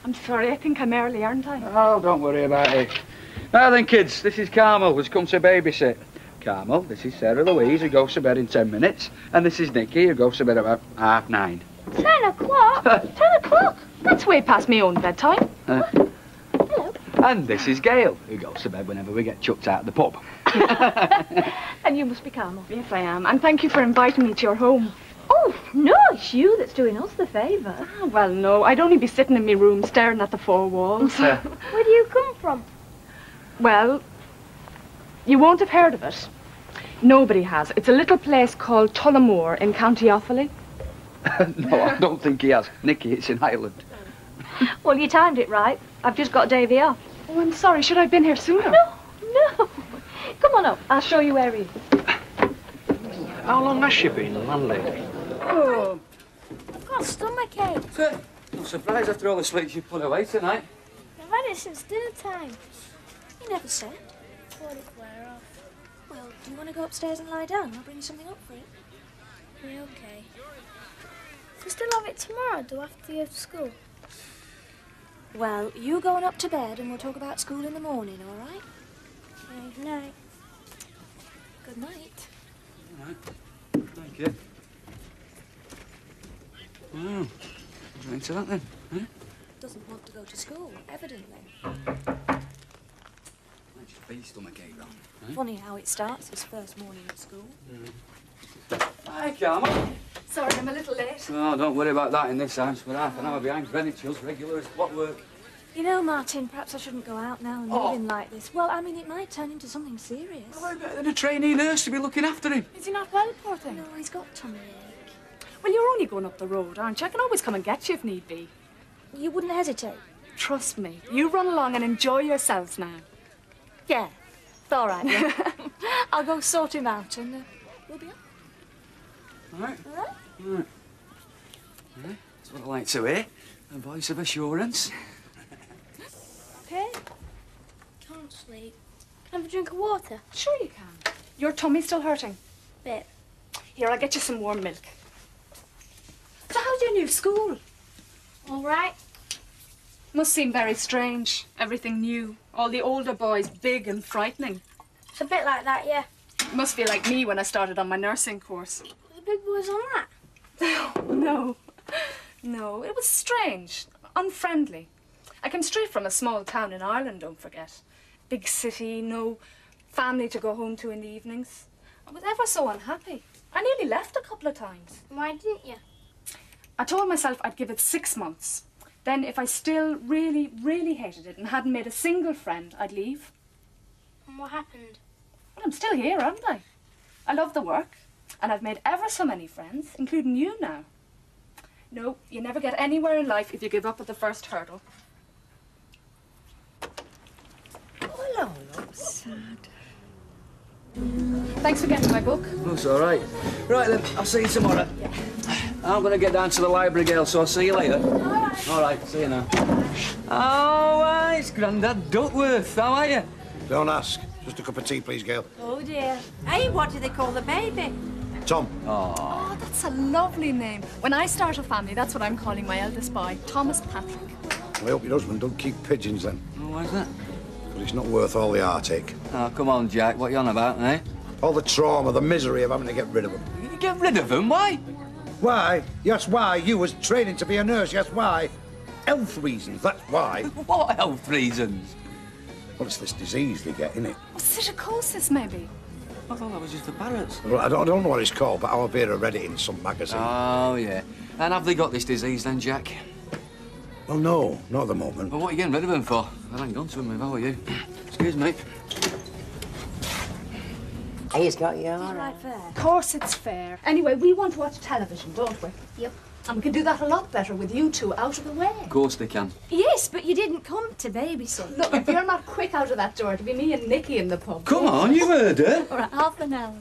I'm sorry, I think I'm early, aren't I? Oh, don't worry about it. Now then, kids, this is Carmel, who's come to babysit. Carmel, this is Sarah Louise, who goes to bed in 10 minutes. And this is Nikki, who goes to bed about 9:30. 10 o'clock? 10 o'clock? That's way past my own bedtime. Hello. And this is Gail, who goes to bed whenever we get chucked out of the pub. And you must be Carmel. Yes, I am. And thank you for inviting me to your home. Oh, no, it's you that's doing us the favour. Ah, well, no, I'd only be sitting in my room staring at the four walls. Where do you come from? Well, you won't have heard of it. Nobody has. It's a little place called Tullamore in County Offaly. No, I don't think he has. Nicky, it's in Ireland. Well, you timed it right. I've just got Davy off. Oh, I'm sorry. Should I have been here sooner? No. Come on up. I'll show you where he is. How long has she been, the landlady? Oh. I've got a stomachache. I'm surprised after all the sweets you put away tonight. I've had it since dinner time. You never said. Let it wear off. Well, do you want to go upstairs and lie down? I'll bring something up for it. Yeah, okay. We still have it tomorrow, do after you have school? Well, you going up to bed and we'll talk about school in the morning, all right? Good night. Good night. All right. Thank you. Oh, what's into that then? Huh? Doesn't want to go to school, evidently. That's your stomachache, Ron. Huh? Funny how it starts his first morning at school. Hi, Carmel. Sorry, I'm a little late. Oh, don't worry about that in this house. We're half an hour behind Greenwich's regular as clockwork. You know, Martin, perhaps I shouldn't go out now and leave him like this. Well, I mean, it might turn into something serious. Well, better than a trainee nurse to be looking after him. Is he not well, poor thing? No, he's got tummy ache. Well, you're only going up the road, aren't you? I can always come and get you if need be. You wouldn't hesitate? Trust me. You run along and enjoy yourselves now. Yeah, it's all right. Yeah. I'll go sort him out and we'll be up. All right. All right? All right. Yeah, that's what I like to hear. A voice of assurance. Okay. Can't sleep. Can I have a drink of water? Sure you can. Your tummy's still hurting? Bit. Here, I'll get you some warm milk. So how's your new school? All right. Must seem very strange. Everything new. All the older boys big and frightening. It's a bit like that, yeah. It must feel like me when I started on my nursing course. The big boys on that. No, it was strange, unfriendly. I came straight from a small town in Ireland, don't forget. Big city, no family to go home to in the evenings. I was ever so unhappy. I nearly left a couple of times. Why didn't you? I told myself I'd give it 6 months. Then if I still really, really hated it and hadn't made a single friend, I'd leave. And what happened? Well, I'm still here, aren't I? I love the work, and I've made ever so many friends, including you now. No, you never get anywhere in life if you give up at the first hurdle. Hello, look sad. Thanks for getting my book. Oh, it's all right. Right, then, I'll see you tomorrow. Yeah. I'm going to get down to the library, girl, so I'll see you later. All right. All right, see you now. Oh, it's Grandad Duckworth. How are you? Don't ask. Just a cup of tea, please, Gail. Oh, dear. Hey, what do they call the baby? Tom. Oh, that's a lovely name. When I start a family, that's what I'm calling my eldest boy, Thomas Patrick. I hope your husband don't keep pigeons, then. Oh, why's that? Because it's not worth all the heartache. Oh, come on, Jack. What you on about, eh? All the trauma, the misery of having to get rid of them. You get rid of them? Why? Why? Yes, why? You was training to be a nurse. Yes, why? Health reasons, that's why. What health reasons? Well, it's this disease they get, innit? Psittacosis, maybe. I thought that was just the parrots. Well, I don't know what it's called, but I'll have read it in some magazine. Oh, yeah. And have they got this disease then, Jack? Well, no, not at the moment. Well, what are you getting rid of them for? I ain't gone to them if I were you. Excuse me. He's got you all Is it right. right fair? Of course it's fair. Anyway, we want to watch television, don't we? Yep. And we can do that a lot better with you two out of the way. Of course they can. Yes, but you didn't come to babysit. Look, if you're not quick out of that door, it'll be me and Nicky in the pub. Come on, you heard her. All right, half an hour.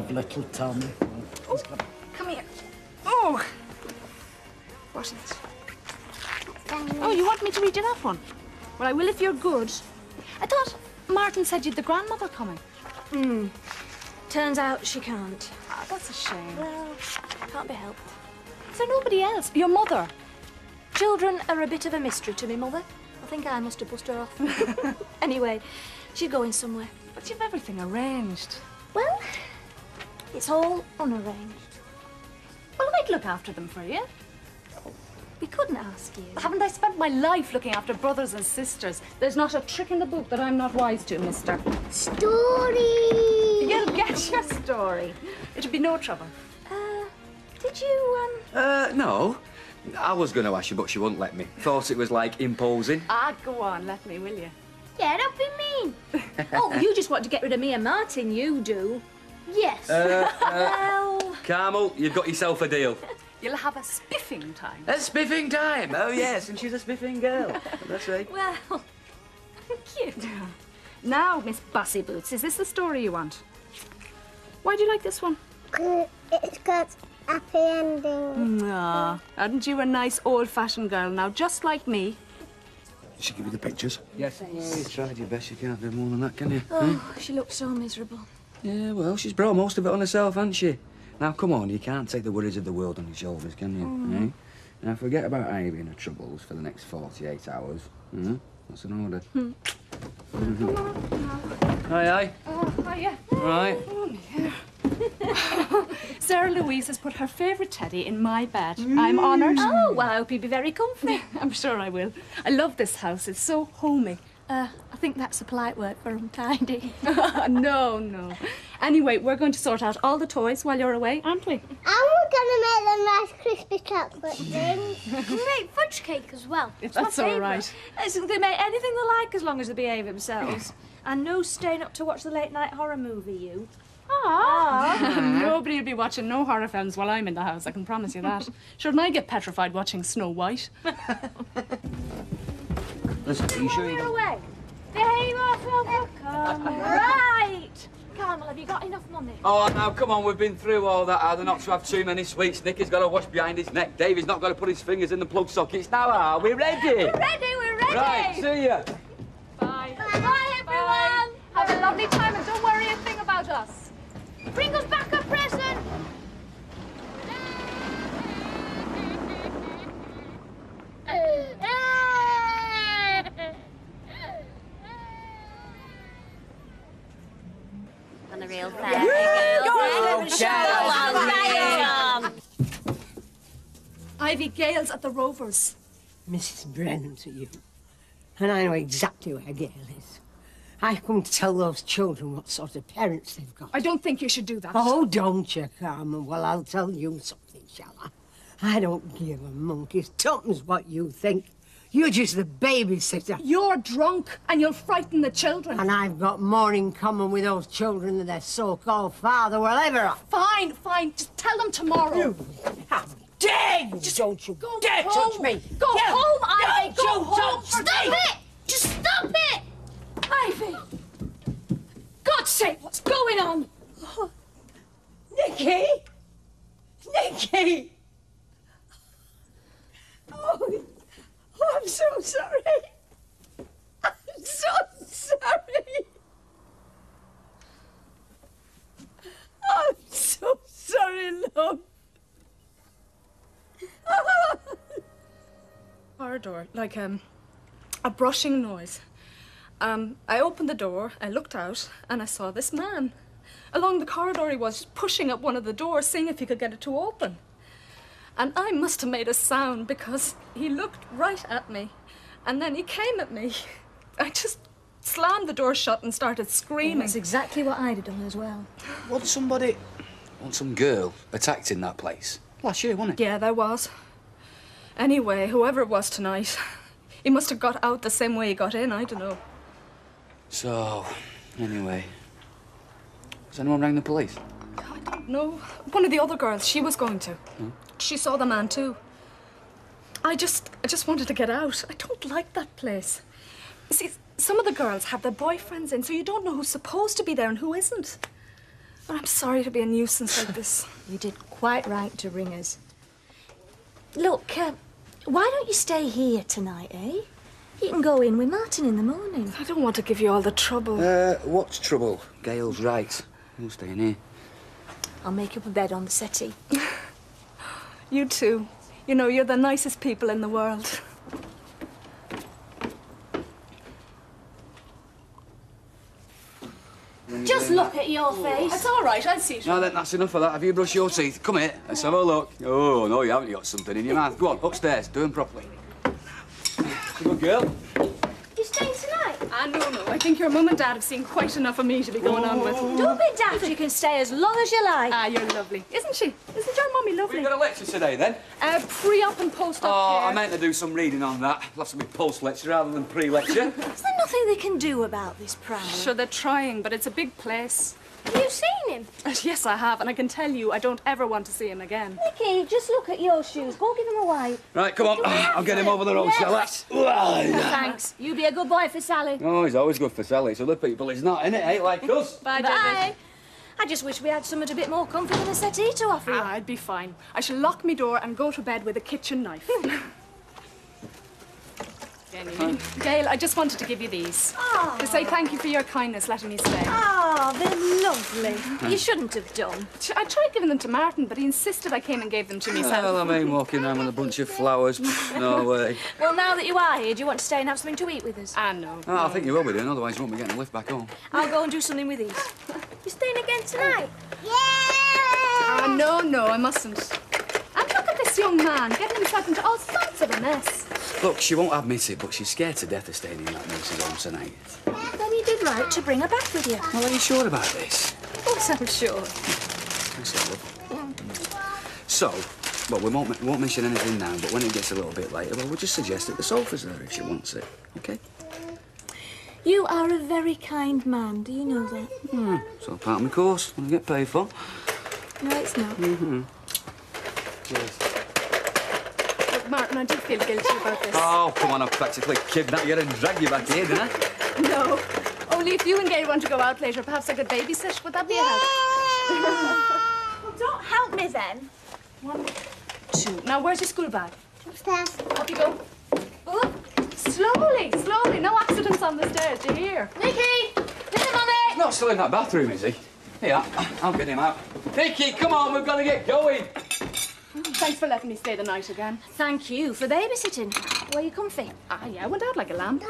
Little Tom. Oh, come here. Oh. What is it? Oh, you want me to read you that one? Well, I will if you're good. I thought Martin said you'd the grandmother coming. Turns out she can't. Ah, that's a shame. Well, can't be helped. Is there nobody else? Your mother? children are a bit of a mystery to me, Mother. I think I must have pushed her off. Anyway, she's going somewhere. But you've everything arranged. Well, it's all unarranged. Well, I'd look after them for you. We couldn't ask you. Haven't I spent my life looking after brothers and sisters? There's not a trick in the book that I'm not wise to, mister. Story! You'll get your story. It'll be no trouble. Did you, No. I was going to ask you, but she wouldn't let me. Thought it was, like, imposing. Go on, let me, will you? Yeah, don't be mean. Oh, you just want to get rid of me and Martin, you do. Yes. Well... Carmel, you've got yourself a deal. You'll have a spiffing time. A spiffing time? Oh, yes, and she's a spiffing girl. That's right. Well, cute. Now, Miss Bussy Boots, is this the story you want? Why do you like this one? It's got happy ending. Ah, aren't you a nice old-fashioned girl now, just like me? Did she give you the pictures? Yes. Well, you tried your best. You can't do more than that, can you? Oh, she looks so miserable. Yeah, well, she's brought most of it on herself, hasn't she? Now, come on, you can't take the worries of the world on your shoulders, can you? Eh? Now, forget about Ivy and her troubles for the next 48 hours. That's an order. Come on. Aye. Oh, hiya. Right. Oh, yeah. Sarah Louise has put her favourite teddy in my bed. I'm honoured. Oh, well, I hope you'll be very comfy. I'm sure I will. I love this house. It's so homey. I think that's a polite word for untidy. No. Anyway, we're going to sort out all the toys while you're away, aren't we? And we're going to make them nice crispy chocolate things. We make fudge cake as well. If that's all right. They make anything they like as long as they behave themselves. And no staying up to watch the late-night horror movie, you. Nobody will be watching no horror films while I'm in the house, I can promise you that. Shouldn't I get petrified watching Snow White? Listen, are you sure We're you... away. Behave yourself, Carmel. Right. Carmel, have you got enough money? Oh, now, come on, we've been through all that. Are there not to have too many sweets? Nicky's got to wash behind his neck. Davey's not got to put his fingers in the plug sockets. Now, are we ready? We're ready. Right, see ya. Bye. Bye, everyone. Have a lovely time and don't worry a thing about us. Bring us back a present. On a real family. Ivy Gale's at the Rovers. Mrs. Brennan to you. And I know exactly where Gail is. I've come to tell those children what sort of parents they've got. I don't think you should do that. Oh, don't you, Carmen? Well, I'll tell you something, shall I? I don't give a monkey's tuppence what you think. You're just the babysitter. You're drunk and you'll frighten the children. And I've got more in common with those children than their so-called father will ever have. Fine. Just tell them tomorrow. How dare you! Just don't you dare touch me! Go home, Ivy! Don't Go you home! touch me! Stop it! Just stop it! Ivy! God's sake, what's going on? Oh, Nicky! Nicky! Oh, I'm so sorry. I'm so sorry. I'm so sorry, love. Corridor, like a brushing noise. I opened the door, I looked out, and I saw this man. Along the corridor he was, pushing up one of the doors, seeing if he could get it to open. And I must have made a sound because he looked right at me, and then he came at me. I just slammed the door shut and started screaming. That's exactly what I'd have done as well. Once some girl attacked in that place. Last year, wasn't it? Yeah, there was. Anyway, whoever it was tonight, he must have got out the same way he got in, I don't know. So, anyway, has anyone rang the police? I don't know. One of the other girls, she was going to. She saw the man too. I just wanted to get out. I don't like that place. You see, some of the girls have their boyfriends in, so you don't know who's supposed to be there and who isn't. But I'm sorry to be a nuisance like this. You did quite right to ring us. Look, why don't you stay here tonight, eh? You can go in with Martin in the morning. I don't want to give you all the trouble. What's trouble? Gail's right. You're staying here. I'll make up a bed on the settee. You too. You know, you're the nicest people in the world. Just look at your face. It's all right, I'll see it. Now then, that's enough of that. Have you brushed your teeth? Come here, let's have a look. Oh, no, you haven't. You got something in your mouth. Go on, upstairs, do them properly. Good girl. You staying tonight? No. I think your mum and dad have seen quite enough of me to be going on with. Don't be daft. You can stay as long as you like. You're lovely. Isn't she? Isn't your mummy lovely? We've got a lecture today, then? Pre-op and post-op care. I meant to do some reading on that. It'll have to be post-lecture rather than pre-lecture. Is there nothing they can do about this prowler? Sure, they're trying, but it's a big place. Have you seen him? Yes, I have, and I can tell you I don't ever want to see him again. Nicky, just look at your shoes. Go give him a wipe. Right, come on. I'll get him over the road, shall I? Thanks. You be a good boy for Sally. Oh, he's always good for Sally. It's other people he's not, innit? Ain't like us. Bye, Bye. David. I just wish we had something a bit more comfy than a settee to offer you. I'd be fine. I shall lock me door and go to bed with a kitchen knife. Gail, I just wanted to give you these. Oh. To say thank you for your kindness letting me stay. Oh, they're lovely. You shouldn't have done. I tried giving them to Martin, but he insisted I came and gave them to myself. Well, I mean, walking around with a bunch of flowers. No way. Well, now that you are here, do you want to stay and have something to eat with us? No. Oh, I think you will be doing, otherwise you won't be getting a lift back home. I'll go and do something with these. You staying again tonight? Yeah! No, I mustn't. And look at this young man, getting himself into all sorts of a mess. Look, she won't admit it, but she's scared to death of staying in that nurse's home tonight. Then you did right to bring her back with you. Well, are you sure about this? Of course I'm sure. Thanks, love. So, well, we won't mention anything now, but when it gets a little bit later, well, we'll just suggest that the sofa's there if she wants it, OK? You are a very kind man, do you know that? So part of my course, when I get paid for. No, it's not. Cheers. Look, Martin, I do feel guilty about this. Oh, come on, I've practically kidnapped you and dragged you back here, didn't I? No. Only if you and Gail want to go out later, perhaps I could babysit. Would that be a help? Well, don't help me then. 1, 2. Now, where's your school bag? Upstairs. Up you go. Oh, slowly. No accidents on the stairs, do you hear? Nicky! Dinner money! Not still in that bathroom, is he? Here, I'll get him out. Nicky, come on, we've got to get going. Thanks for letting me stay the night again. Thank you for babysitting. Were you comfy? Yeah, I went out like a lamb.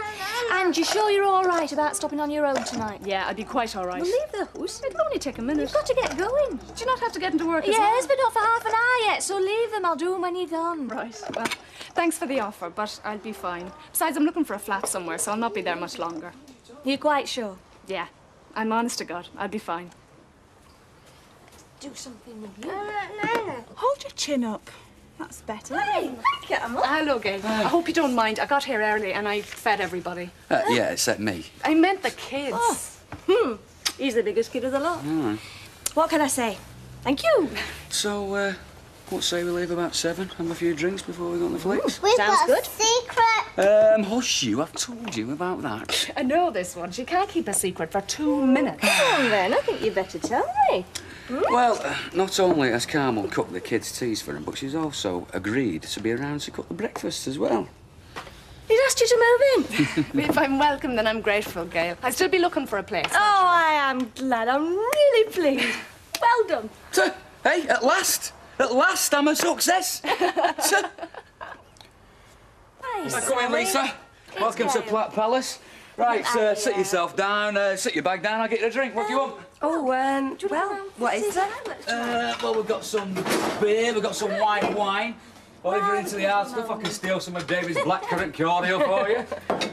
And you sure you're all right about stopping on your own tonight? Yeah, I'd be quite all right. Well, leave the house. It'll only take a minute. You've got to get going. Do you not have to get into work as well? Yes, but not for half an hour yet, so leave them. I'll do them when you're gone. Right, well, thanks for the offer, but I'll be fine. Besides, I'm looking for a flat somewhere, so I'll not be there much longer. You're quite sure? Yeah, I'm honest to God, I'll be fine. Do something with you. Hold your chin up. That's better. Hey, Carmel. Hello, Gail. I hope you don't mind. I got here early and I fed everybody. Yeah, except me. I meant the kids. He's the biggest kid of the lot. What can I say? Thank you. So, what say we leave about 7? Have a few drinks before we go on the flicks? We've Sounds got good. a secret. Hush you. I've told you about that. I know this one. She can't keep a secret for 2 minutes. Come on, then. I think you better tell me. Well, not only has Carmel cooked the kids' teas for him, but she's also agreed to be around to cook the breakfasts as well. He's asked you to move in. If I'm welcome, then I'm grateful, Gail. I'll still be looking for a place. Oh, I am glad. I'm really pleased. Well done. Hey, at last! At last, I'm a success! Nice. Come in, Lisa. Welcome to Platt Palace. Right, sit yourself down, sit your bag down, I'll get you a drink. What do you want? Oh, well, what is that? Well, we've got some beer, we've got some white wine. Or if you're into the hard stuff, I can steal some of David's blackcurrant cordial for you.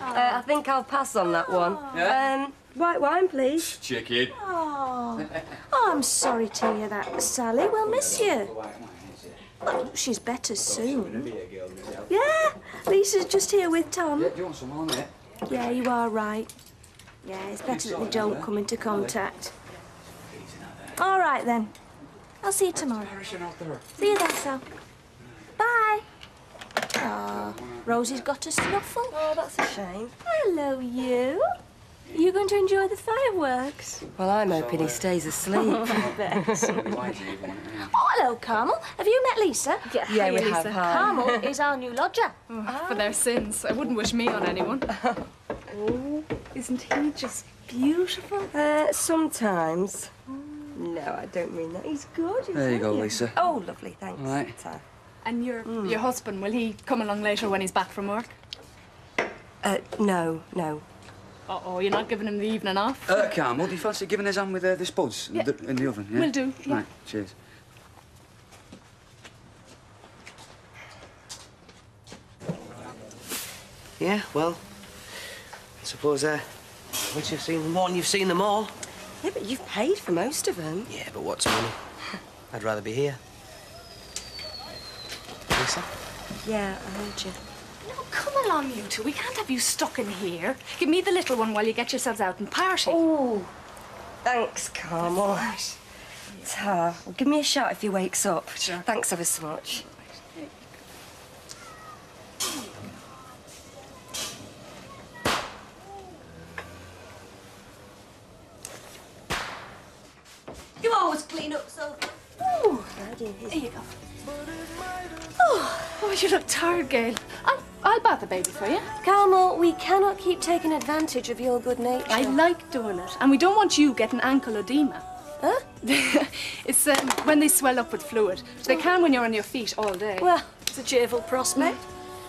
I think I'll pass on that one. Yeah? White wine, please. Chicken. Oh, I'm sorry to hear that, Sally. We'll miss you. Well, she's better soon. Yeah, Lisa's just here with Tom. Yeah, do you want some on it? Yeah, you are right. Yeah, it's better that they don't come into contact. All right, then. I'll see you tomorrow. See you then, Sal. Bye. Ah, Rosie's got a snuffle. Oh, that's a shame. Hello, you. Are you going to enjoy the fireworks? Well, I'm hoping he stays asleep. Oh, hello, Carmel. Have you met Lisa? Yeah, we Lisa. have. Hi. Carmel is our new lodger. For their sins. I wouldn't wish me on anyone. Oh, isn't he just beautiful? Sometimes. No, I don't mean that. He's gorgeous. There you go, isn't he? Lisa. Oh, lovely, thanks. All right. And your husband, will he come along later when he's back from work? No. Uh-oh, you're not giving him the evening off? Carmel, do you fancy giving his hand with the spuds in the oven? Yeah? Will do, yeah. Right, cheers. Yeah, well, I suppose, once you've seen one, you've seen them all. Yeah, but you've paid for most of them. Yeah, but what's money? I'd rather be here. Lisa? Yeah, I heard you. No, come along, you two. We can't have you stuck in here. Give me the little one while you get yourselves out and party. Oh, thanks, Carmel. Well, give me a shout if he wakes up. Sure. Thanks ever so much. You always clean up so good. Oh, here you go. Oh, you look tired, Gail. I'll bath the baby for you. Carmel, we cannot keep taking advantage of your good nature. I like doing it. And we don't want you getting ankle edema. Huh? It's when they swell up with fluid. They can when you're on your feet all day. Well, it's a cheerful prospect.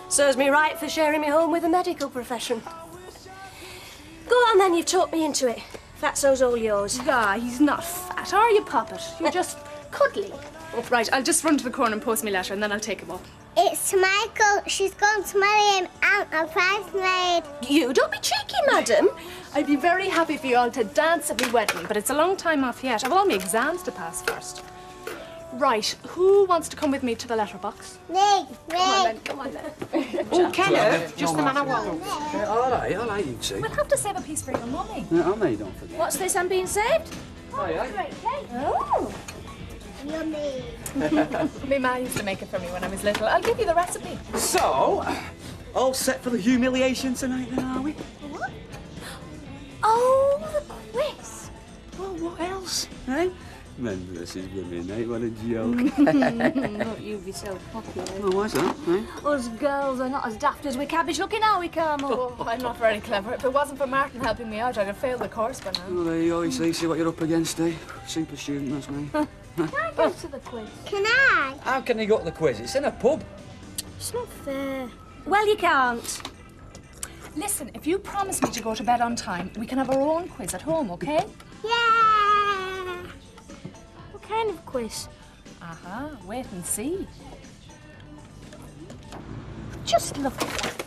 Serves me right for sharing me home with the medical profession. Go on then, you've talked me into it. Fatso's all yours. Ah, he's not fat, are you, Poppet? You're just cuddly. Right, I'll just run to the corner and post me letter and then I'll take him up. It's Michael. She's going to marry him out of first maid. You don't be cheeky, madam. I'd be very happy for you all to dance at my wedding, but it's a long time off yet. I've all my exams to pass first. Right, who wants to come with me to the letterbox? Me. Come on then. Oh, Kenneth, just the man I want. Yeah, all right, you two. We'll have to save a piece for your mummy. Yeah, I may, don't forget. What's this I'm being saved? Oh, yeah? Great cake. Oh. Yummy. My ma used to make it for me when I was little. I'll give you the recipe. So, all set for the humiliation tonight then, are we? What? Oh, the quiz. Well, what else, eh? Men versus women, eh? What a joke. Not you be so popular. Oh, why's that, eh? Us girls are not as daft as we cabbage looking, are we, Carmel? Oh, I'm not very clever. If it wasn't for Martin helping me out, I'd have failed the course by now. Well, there you go, you see what you're up against, eh? Super student, that's me. Can I go to the quiz? Can I? How can you go to the quiz? It's in a pub. It's not fair. Well, you can't. Listen, if you promise me to go to bed on time, we can have our own quiz at home, okay? Yeah. What kind of quiz? Uh-huh, wait and see. Just look at that.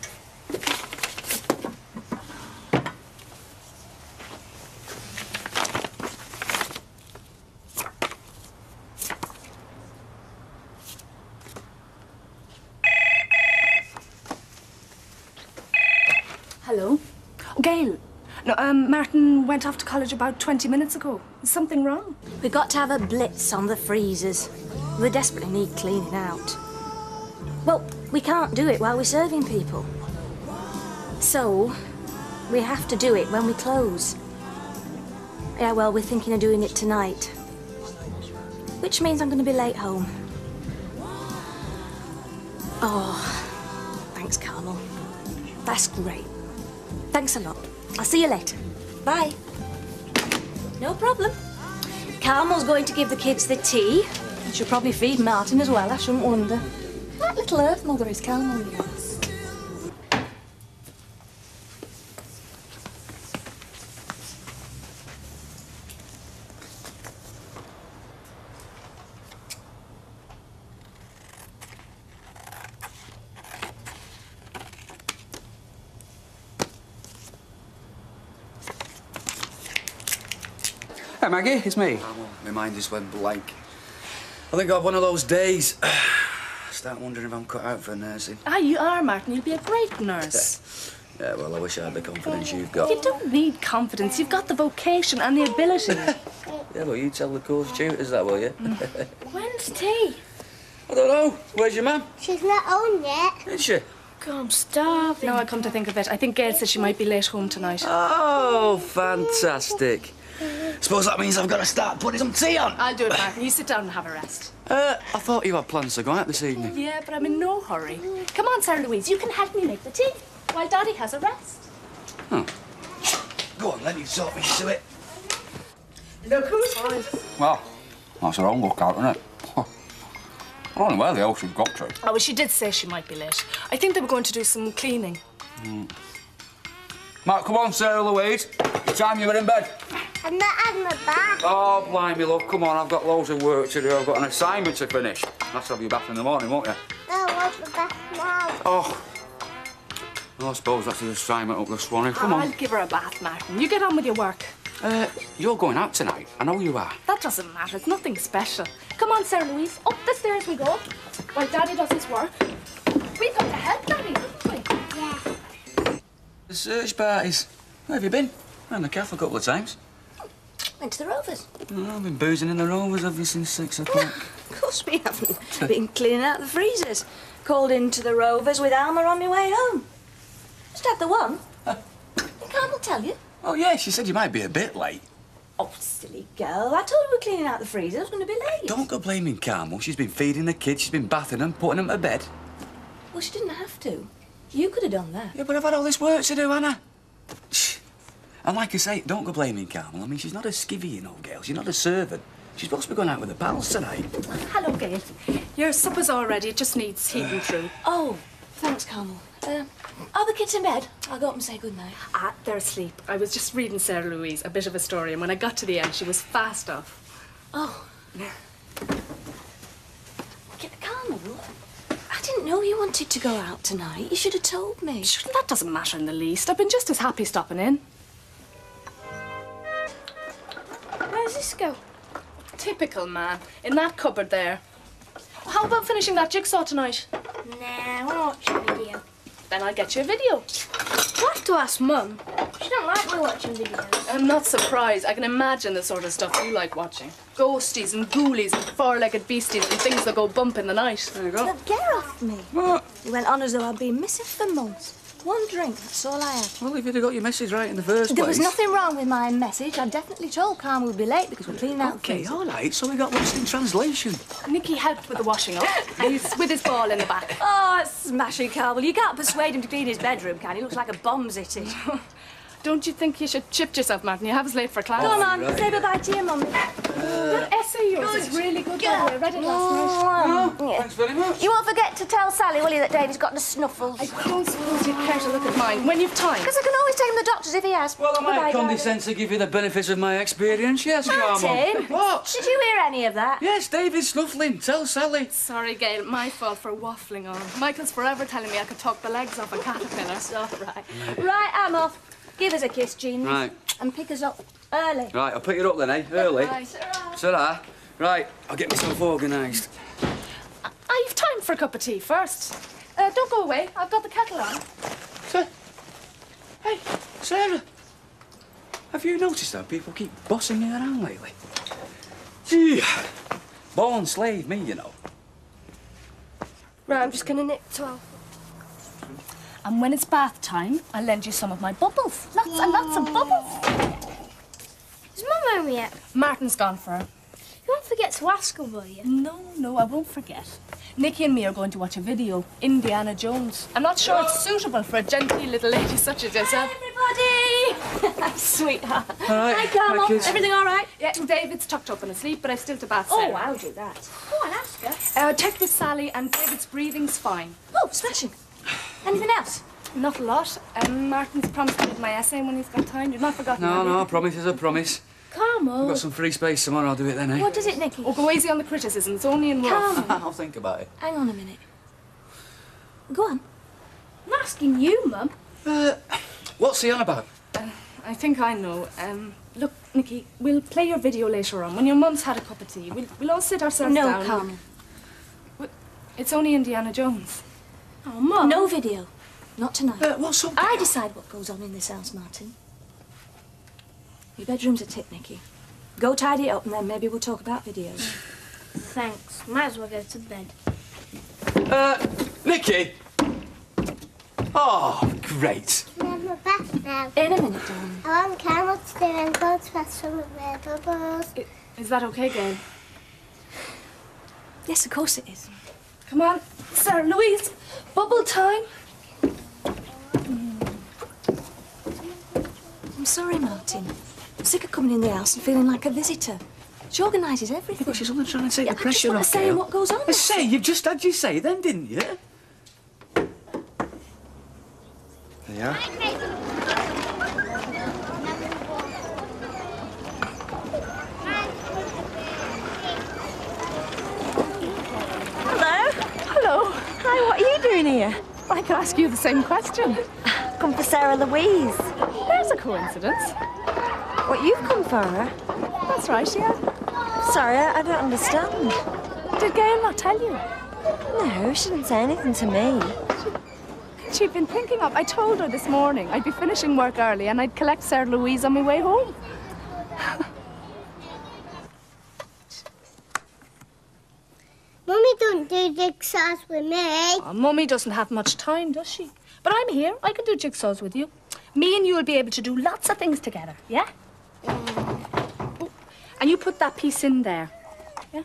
Hello? Gail. No, Martin went off to college about 20 minutes ago. Is something wrong? We've got to have a blitz on the freezers. They desperately need cleaning out. Well, we can't do it while we're serving people. So, we have to do it when we close. Yeah, well, we're thinking of doing it tonight. Which means I'm going to be late home. Oh, thanks, Carmel. That's great. Thanks a lot. I'll see you later. Bye. No problem. Carmel's going to give the kids the tea. And she'll probably feed Martin as well, I shouldn't wonder. That little earth mother is Carmel, yes. Hey, Maggie, it's me. My mind just went blank. I think I have one of those days. I start wondering if I'm cut out for nursing. Ah, you are, Martin. You'll be a great nurse. Yeah, well, I wish I had the confidence you've got. You don't need confidence. You've got the vocation and the ability. Yeah, well, you tell the course tutors that, will you? When's tea? I don't know. Where's your mum? She's not home yet. Is she? God, I'm starving. Now I come to think of it, I think Gail said she might be late home tonight. Oh, fantastic. Suppose that means I've got to start putting some tea on. I'll do it, Martin. You sit down and have a rest. I thought you had plans to go out this evening. Yeah, but I'm in no hurry. Come on, Sarah Louise, you can help me make the tea while Daddy has a rest. Oh. Go on, let me sort me to it. Look who's fine. Well, that's her own lookout, isn't it? I don't know where the hell she's got to. Oh, well, she did say she might be late. I think they were going to do some cleaning. Mark, come on, Sarah Louise. It's time you were in bed. I'm not having a bath. Oh, blimey, love, come on. I've got loads of work to do. I've got an assignment to finish. That's have you bath in the morning, won't you? No, I want the bath now. Oh. Well, I suppose that's the assignment up the Swanee. Come on. I'll give her a bath, Martin. You get on with your work. You're going out tonight. I know you are. That doesn't matter. It's nothing special. Come on, Sarah Louise. Up the stairs we go. While Daddy does his work. We've got to help Daddy, haven't we? Yeah. The search parties. Where have you been? Around the cafe a couple of times. Went to the Rovers. Oh, I've been boozing in the Rovers ever since 6 o'clock. Of course we haven't. Been cleaning out the freezers. Called into the Rovers with Alma on my way home. Just had the one. Did Carmel tell you? Oh, yeah, she said you might be a bit late. Oh, silly girl. I told her we were cleaning out the freezer. I was going to be late. Don't go blaming Carmel. She's been feeding the kids, she's been bathing them, putting them to bed. Well, she didn't have to. You could have done that. Yeah, but I've had all this work to do, Anna. And like I say, don't go blaming Carmel. I mean, she's not a skivvy, you know, girl. She's not a servant. She's supposed to be going out with her pals tonight. Hello, Gail. Your supper's all ready. It just needs heating through. Oh, thanks, Carmel. Are the kids in bed? I'll go up and say goodnight. They're asleep. I was just reading Sarah Louise a bit of a story, and when I got to the end, she was fast off. Oh. Carmel, I didn't know you wanted to go out tonight. You should have told me. Sure, that doesn't matter in the least. I've been just as happy stopping in. Where's this go? Typical man. In that cupboard there. How about finishing that jigsaw tonight? Nah, I want to watch a video. Then I'll get you a video. You'll have to ask Mum. She don't like me watching videos. I'm not surprised. I can imagine the sort of stuff you like watching. Ghosties and ghoulies and four-legged beasties and things that go bump in the night. There you go. Look, get off me. What? You went on as though I'd been missing for months. One drink, that's all I had. Well, if you'd have got your message right in the first place. There was nothing wrong with my message. I definitely told Carmel we'd be late because we're cleaning out the Okay, freezer. all right, so we got lost in translation. Nicky helped with the washing up, and he's with his ball in the back. Oh, it's smashing, Carmel. You can't persuade him to clean his bedroom, can you? Looks like a bomb's hit it. Don't you think you should chip yourself, Martin? You have us late for class. Come on, right. say bye-bye to your mummy. That essay of yours is really good, by the way. I read it last night. Oh, thanks very much. You won't forget to tell Sally, will you, that Davy's got the snuffles? I don't suppose you'd care to look at mine when you've time. Because I can always take him to the doctors if he has. Well, I might Goodbye, condescend to give you the benefits of my experience, yes, Carmel. Martin! What? Did you hear any of that? Yes, David's snuffling. Tell Sally. Sorry, Gail. My fault for waffling on. Michael's forever telling me I could talk the legs off a caterpillar. It's all right. Right, I'm off. Give us a kiss, Jean. Right. And pick us up early. Right, I'll pick it up then, eh? Early. Right. Ta-ra. Right, I'll get myself organised. I've time for a cup of tea first. Don't go away. I've got the kettle on. Hey, Sarah. Have you noticed how people keep bossing me around lately? Gee, born slave me, you know. Right, I'm just going to knit 12. And when it's bath time, I'll lend you some of my bubbles. Lots and lots of bubbles. Is Mum home yet? Martin's gone for her. You won't forget to ask her, will you? No, I won't forget. Nicky and me are going to watch a video, Indiana Jones. I'm not sure it's suitable for a genteel little lady such as yourself. Everybody! Sweetheart. All right. Hi, Carmel. Hi, kids. Everything all right? Yeah, David's tucked up and asleep, but I still to bath Oh, Sarah. I'll do that. Go on, ask her. Checked with Sally and David's breathing's fine. Oh, smashing. Anything else? Not a lot. Martin's promised to read my essay when he's got time. You've not forgotten that. No, promise is a promise. Carmel. I've got some free space tomorrow, I'll do it then, eh? What is it, Nicky? Oh, go easy on the criticism. It's only in rough. Carmel. I'll think about it. Hang on a minute. Go on. I'm asking you, Mum. What's he on about? I think I know. Look, Nicky, we'll play your video later on when your mum's had a cup of tea. We'll all sit ourselves down. No, Carmel. It's only Indiana Jones. Oh, Mum. No video. Not tonight. What's up? I decide what goes on in this house, Martin. Your bedroom's a tip, Nicky. Go tidy it up and then maybe we'll talk about videos. Thanks. Might as well go to bed. Nicky! Oh, great. I'm having a bath now. In a minute, darling. I want Carmel to do and go to fetch some of their bubbles. Is that okay, Gail? Yes, of course it is. Come on, Sarah Louise. Bubble time. I'm sorry, Martin. I'm sick of coming in the house and feeling like a visitor. She organises everything. Yeah, but she's only trying to take the I pressure off. just want to say what goes on. A say? You've just had your say then, didn't you? There you are. Hello. Hi, what are you doing here? I could ask you the same question. Come for Sarah Louise. There's a coincidence. What, you've come for her? That's right, yeah. Sorry, I don't understand. Did Gail not tell you? No, she didn't say anything to me. She'd been thinking of... I told her this morning I'd be finishing work early and I'd collect Sarah Louise on my way home. Mummy don't do jigsaws with me. Oh, Mummy doesn't have much time, does she? But I'm here. I can do jigsaws with you. Me and you will be able to do lots of things together, yeah? Oh, and you put that piece in there, yeah?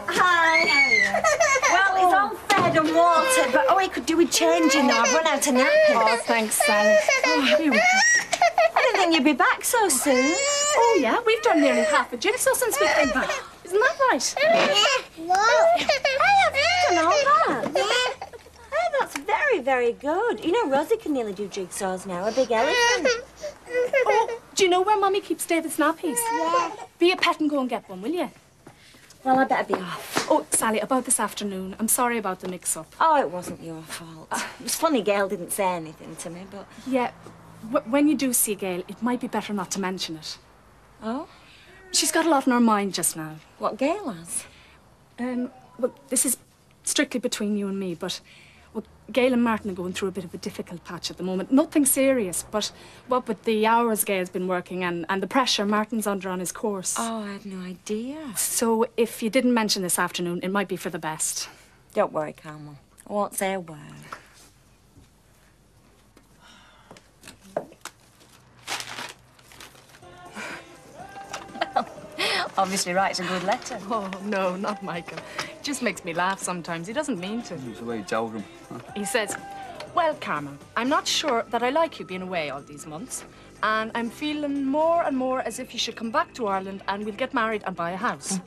Hi. Well, it's all fed and watered, but all we could do with changing now. I've run out of nappies. Oh, thanks, Sally. I didn't think you'd be back so soon. Oh, yeah? We've done nearly half a jigsaw since we came back. Isn't that right? Hey, have you done all that? Hey, that's very, very good. You know, Rosie can nearly do jigsaws now, a big elephant. Oh, do you know where Mummy keeps David's nappies? Yeah. Be a pet and go and get one, will you? Well, I better be off. Oh, Sally, about this afternoon. I'm sorry about the mix-up. Oh, it wasn't your fault. It was funny Gail didn't say anything to me, but... Yeah, when you do see Gail, it might be better not to mention it. Oh? She's got a lot on her mind just now. What Gail has? Well, this is strictly between you and me, but well, Gail and Martin are going through a bit of a difficult patch at the moment. Nothing serious, but what with the hours Gail's been working and the pressure Martin's under on his course. Oh, I had no idea. So if you didn't mention this afternoon, it might be for the best. Don't worry, Carmel. I won't say a word. Obviously writes a good letter. Oh, no, not Michael. It just makes me laugh sometimes. He doesn't mean to. It's the way he tells him. He says, well, Carmel, I'm not sure that I like you being away all these months, and I'm feeling more and more as if you should come back to Ireland and we'll get married and buy a house.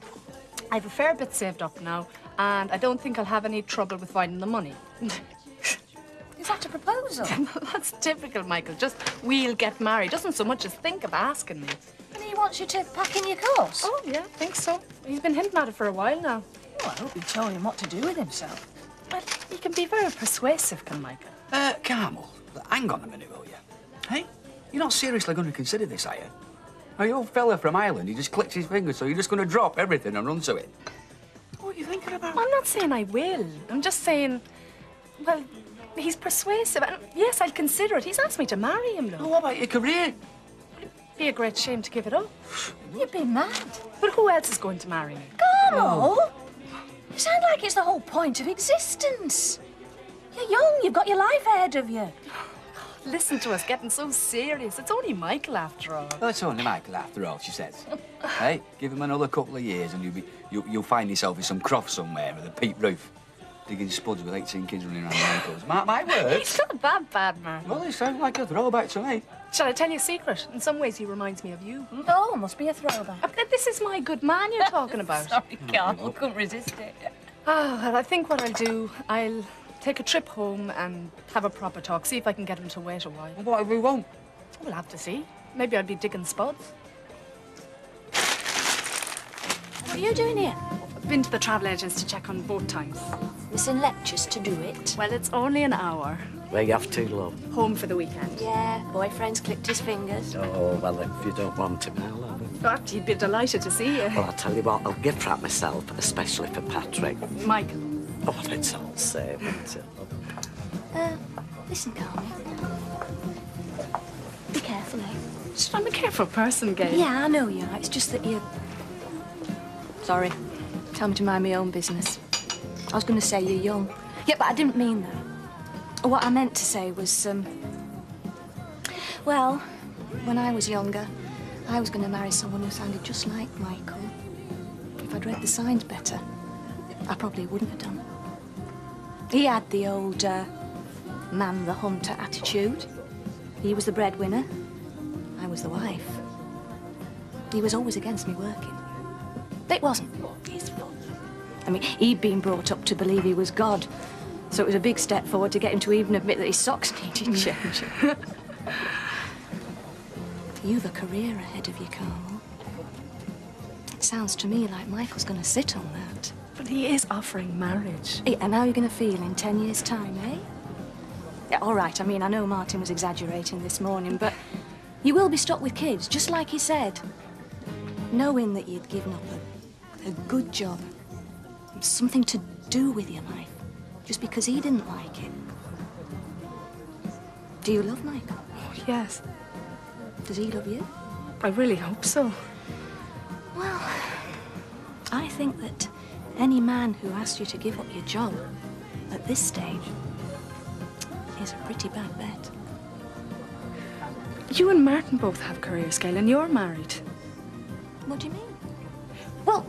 I've a fair bit saved up now, and I don't think I'll have any trouble with finding the money. Is that a proposal? That's typical, Michael. Just, we'll get married. Doesn't so much as think of asking me. And he wants you to pack in your course? Oh, yeah, I think so. He's been hinting at it for a while now. Oh, I hope you told him what to do with himself. But he can be very persuasive, can Michael? Carmel, hang on a minute, will you? Hey, you're not seriously going to consider this, are you? Are you old fella from Ireland? He just clicks his fingers, so you're just going to drop everything and run to it? What are you thinking about? I'm not saying I will. I'm just saying, well, he's persuasive. And yes, I'll consider it. He's asked me to marry him, Oh, though. what about your career? It'd be a great shame to give it up. You'd be mad. But who else is going to marry me? Carmel! You sound like it's the whole point of existence. You're young, you've got your life ahead of you. Listen to us getting so serious. It's only Michael, after all. Well, it's only Michael, after all, she says. Hey, give him another couple of years and you'll find yourself in some croft somewhere with a peat roof, digging spuds with 18 kids running around the ankles. My words. He's not that bad, man. Well, it sounds like a throwback to me. Shall I tell you a secret? In some ways, he reminds me of you. Oh, must be a throwback. This is my good man you're talking about. Sorry, Carmel, couldn't resist it. Ah, well, I think what I'll do, I'll take a trip home and have a proper talk, see if I can get him to wait a while. Well, what if we won't? We'll have to see. Maybe I'll be digging spuds. What are you doing here? I've been to the travel agents to check on boat times. Missing lectures to do it? Well, it's only an hour. Where you off to, love? Home for the weekend. Yeah, boyfriend's clipped his fingers. Oh, well, if you don't want him, I'll have him. But you'd be delighted to see you. Well, I'll tell you what, I'll gift wrap myself, especially for Patrick. Michael. Oh, well, it's all the same, isn't it, love? Listen, Carmel. Be careful, eh? I'm a careful person, Gail. Yeah, I know you are. It's just that you... Sorry. Tell me to mind my own business. I was going to say you're young. Yeah, but I didn't mean that. What I meant to say was, well, when I was younger, I was going to marry someone who sounded just like Michael. If I'd read the signs better, I probably wouldn't have done. He had the old man the hunter attitude. He was the breadwinner. I was the wife. He was always against me working. It wasn't his fault. I mean, he'd been brought up to believe he was God, so it was a big step forward to get him to even admit that his socks needed changing. You've a career ahead of you, Carmel. It sounds to me like Michael's going to sit on that. But he is offering marriage. Hey, and how are you going to feel in 10 years' time, eh? Yeah, all right, I mean, I know Martin was exaggerating this morning, but you will be stuck with kids, just like he said. Knowing that you'd given up a good job, something to do with your life, just because he didn't like it. Do you love Michael? Oh, yes. Does he love you? I really hope so. Well, I think that any man who asks you to give up your job at this stage is a pretty bad bet. You and Martin both have careers, Gail, and you're married. What do you mean? Well,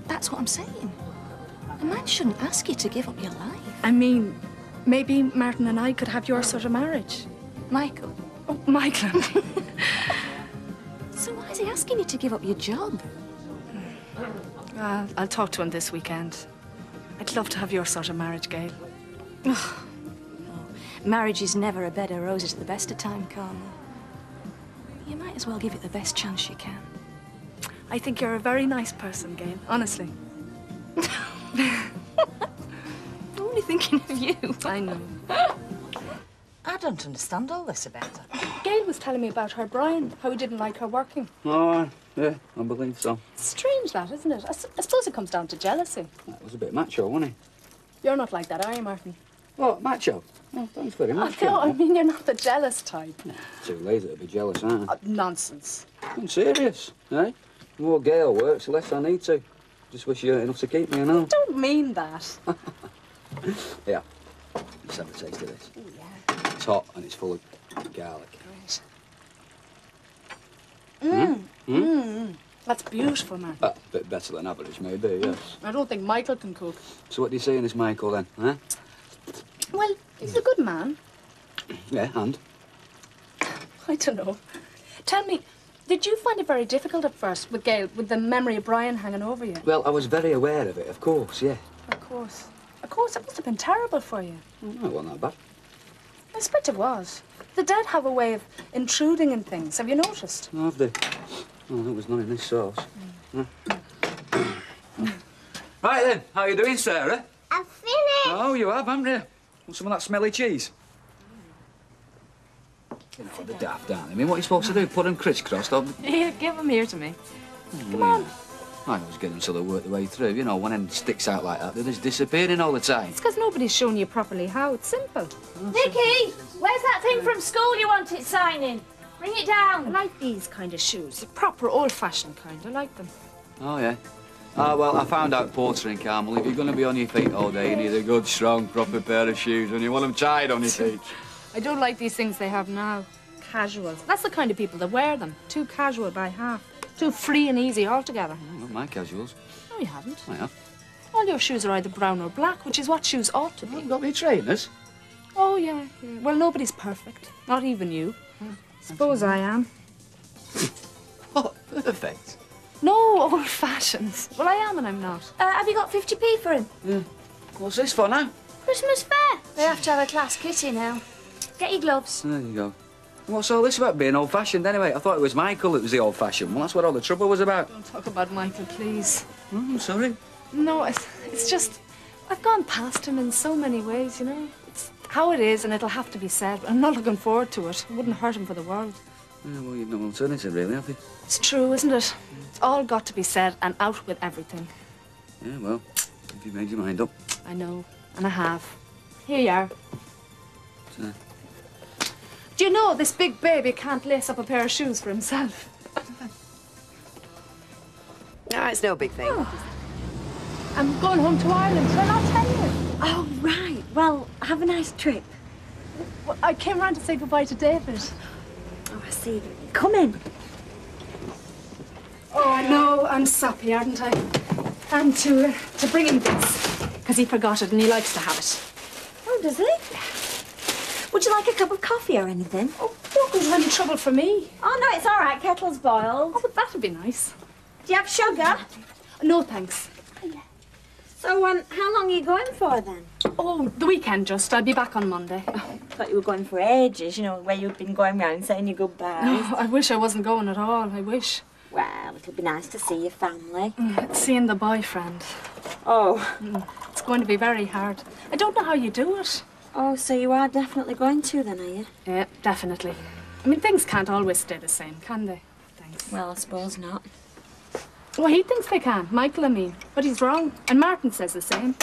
that's what I'm saying. A man shouldn't ask you to give up your life. I mean, maybe Martin and I could have your sort of marriage. Michael? Oh, Michael. So why is he asking you to give up your job? I'll talk to him this weekend. I'd love to have your sort of marriage, Gail. Oh, marriage is never a bed of roses at the best of time, Carmel. You might as well give it the best chance you can. I think you're a very nice person, Gail, honestly. I'm only thinking of you. I know. I don't understand all this about her. Gail was telling me about her Brian, how he didn't like her working. Oh, yeah, I believe so. Strange that, isn't it? I suppose it comes down to jealousy. That was a bit macho, wasn't he? You're not like that, are you, Martin? What, macho? Oh, thanks very much. No, I mean, you're not the jealous type. Yeah, too lazy to be jealous, aren't I? Nonsense. I'm serious, eh? The more Gail works, the less I need to. Just wish you weren't enough to keep me, you know. I don't mean that. Yeah. Let's have a taste of this. Oh, yeah. It's hot and it's full of garlic. That's beautiful, Martin. A bit better than average, maybe, yes. I don't think Michael can cook. So what do you say in this Michael, then, huh? Well, he's a good man. Yeah, and? I don't know. Tell me, did you find it very difficult at first with Gail, with the memory of Brian hanging over you? Well, I was very aware of it, of course, yeah. Of course. Of course, it must have been terrible for you. Oh, no, it wasn't that bad. I expect it was. The dead have a way of intruding in things. Have you noticed? Oh, have they? Oh, there was none in this sauce. Right then, how you doing, Sarah? I've finished. Oh, you have, haven't you? Want some of that smelly cheese? You know, they're daft, aren't they? I mean, what are you supposed to do? Put them crisscrossed up? Here, give them here to me. Come on. I always get them till they work their way through. You know, one end sticks out like that, they're just disappearing all the time. It's because nobody's shown you properly how. It's simple. Nicky, where's that thing from school you wanted signing? Bring it down. I like these kind of shoes. The proper old-fashioned kind. I like them. Oh, yeah. Oh, well, I found out portering, Carmel. If you're going to be on your feet all day, you need a good, strong, proper pair of shoes, and you want them tied on your feet. I don't like these things they have now. Casuals. That's the kind of people that wear them. Too casual by half. Too free and easy altogether. Oh, not my casuals. No, you haven't. I have. All your shoes are either brown or black, which is what shoes ought to be. You've got me trainers? Oh, yeah. Well, nobody's perfect. Not even you. Suppose I am. Oh, perfect. No, old-fashioned. Well, I am and I'm not. Have you got 50p for him? Yeah. What's this for now? Christmas fair. They have to have a class kitty now. Get your gloves. There you go. What's all this about being old-fashioned anyway? I thought it was Michael that was the old-fashioned. Well, that's what all the trouble was about. Don't talk about Michael, please. Oh, I'm sorry. No, it's just... I've gone past him in so many ways, you know. It's how it is and it'll have to be said. I'm not looking forward to it. It wouldn't hurt him for the world. Yeah, well, you've no alternative, really, have you? It's true, isn't it? It's all got to be said and out with everything. Yeah, well, if you made your mind up. I know, and I have. Here you are. Do you know this big baby can't lace up a pair of shoes for himself? No, it's no big thing. Oh. I'm going home to Ireland, so I'll tell you. Oh, right. Well, have a nice trip. Well, I came round to say goodbye to David. Oh, I see. Come in. Oh, I know. I'm soppy, aren't I? And to bring him this, because he forgot it and he likes to have it. Oh, does he? Would you like a cup of coffee or anything? Oh, don't go to any trouble for me. Oh, no, it's all right. Kettle's boiled. Oh, but that'd be nice. Do you have sugar? No, thanks. So, how long are you going for, then? Oh, the weekend just. I'll be back on Monday. I thought you were going for ages, you know, where you've been going round saying your goodbyes. Oh, I wish I wasn't going at all. I wish. Well, it'll be nice to see your family. Seeing the boyfriend. Oh. It's going to be very hard. I don't know how you do it. Oh, so you are definitely going to, then, are you? Yeah, definitely. I mean, things can't always stay the same, can they? Thanks. Well, I suppose not. Well, he thinks they can, Michael, I mean. But he's wrong. And Martin says the same.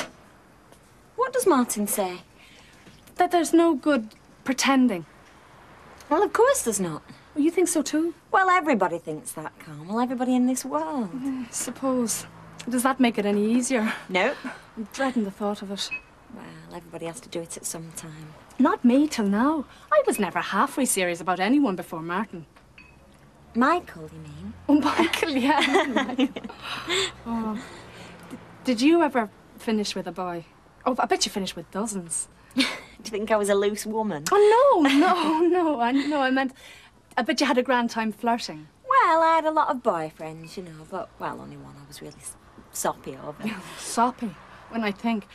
What does Martin say? That there's no good pretending. Well, of course there's not. Well, you think so too? Well, everybody thinks that, Carmel. Everybody in this world. I suppose. Does that make it any easier? Nope. I'm dreading the thought of it. Well, everybody has to do it at some time. Not me till now. I was never halfway serious about anyone before Martin. Michael, you mean? Oh, Michael, yeah. Michael. Oh. Did you ever finish with a boy? Oh, I bet you finished with dozens. Do you think I was a loose woman? Oh, no. I meant, I bet you had a grand time flirting. Well, I had a lot of boyfriends, you know, but, well, only one I was really soppy over. Soppy? When I think,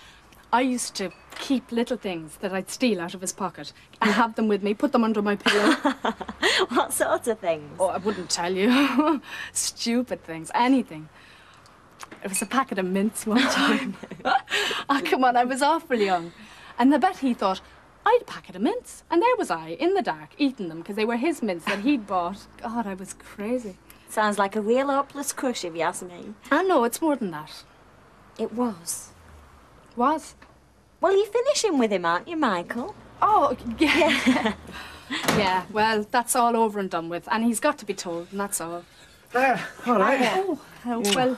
I used to keep little things that I'd steal out of his pocket and have them with me, put them under my pillow. What sort of things? Oh, I wouldn't tell you. Stupid things, anything. It was a packet of mints one time. Oh, come on, I was awful young. And I bet he thought, I'd a packet of mints. And there was I, in the dark, eating them because they were his mints that he'd bought. God, I was crazy. Sounds like a real hopeless crush, if you ask me. I know, it's more than that. It was. Was? Well, you're finishing with him, aren't you, Michael? Oh, yeah. Yeah, well, that's all over and done with. And he's got to be told, and that's all. All right. Oh, well,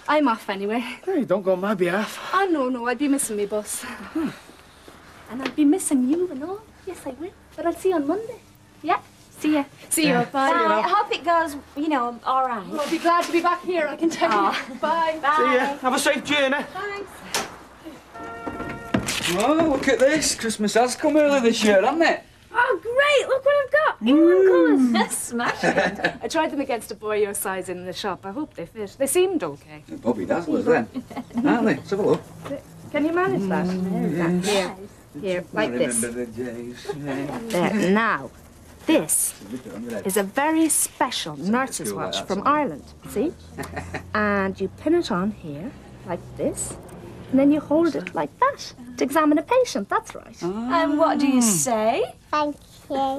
I'm off anyway. Hey, don't go on my behalf. Oh, no, I'd be missing me bus. And I'd be missing you and all. Yes, I will. But I'll see you on Monday. Yeah? See ya. See you. Bye. I hope it goes, you know, all right. Well, I'll be glad to be back here, I can tell you. Bye. Bye. See ya. Have a safe journey. Thanks. Oh, look at this. Christmas has come early this year, hasn't it? Oh, great. Look what I've got. England colours. Smashing. I tried them against a boy your size in the shop. I hope they fit. They seemed okay. Bobby Dazzlers then, aren't they? Let's have a look. Can you manage that? Here, like this. Remember the days. There, now, this is a very special nurse's watch from Ireland, see? And you pin it on here, like this, and then you hold it like that to examine a patient, that's right. And what do you say? Thank you.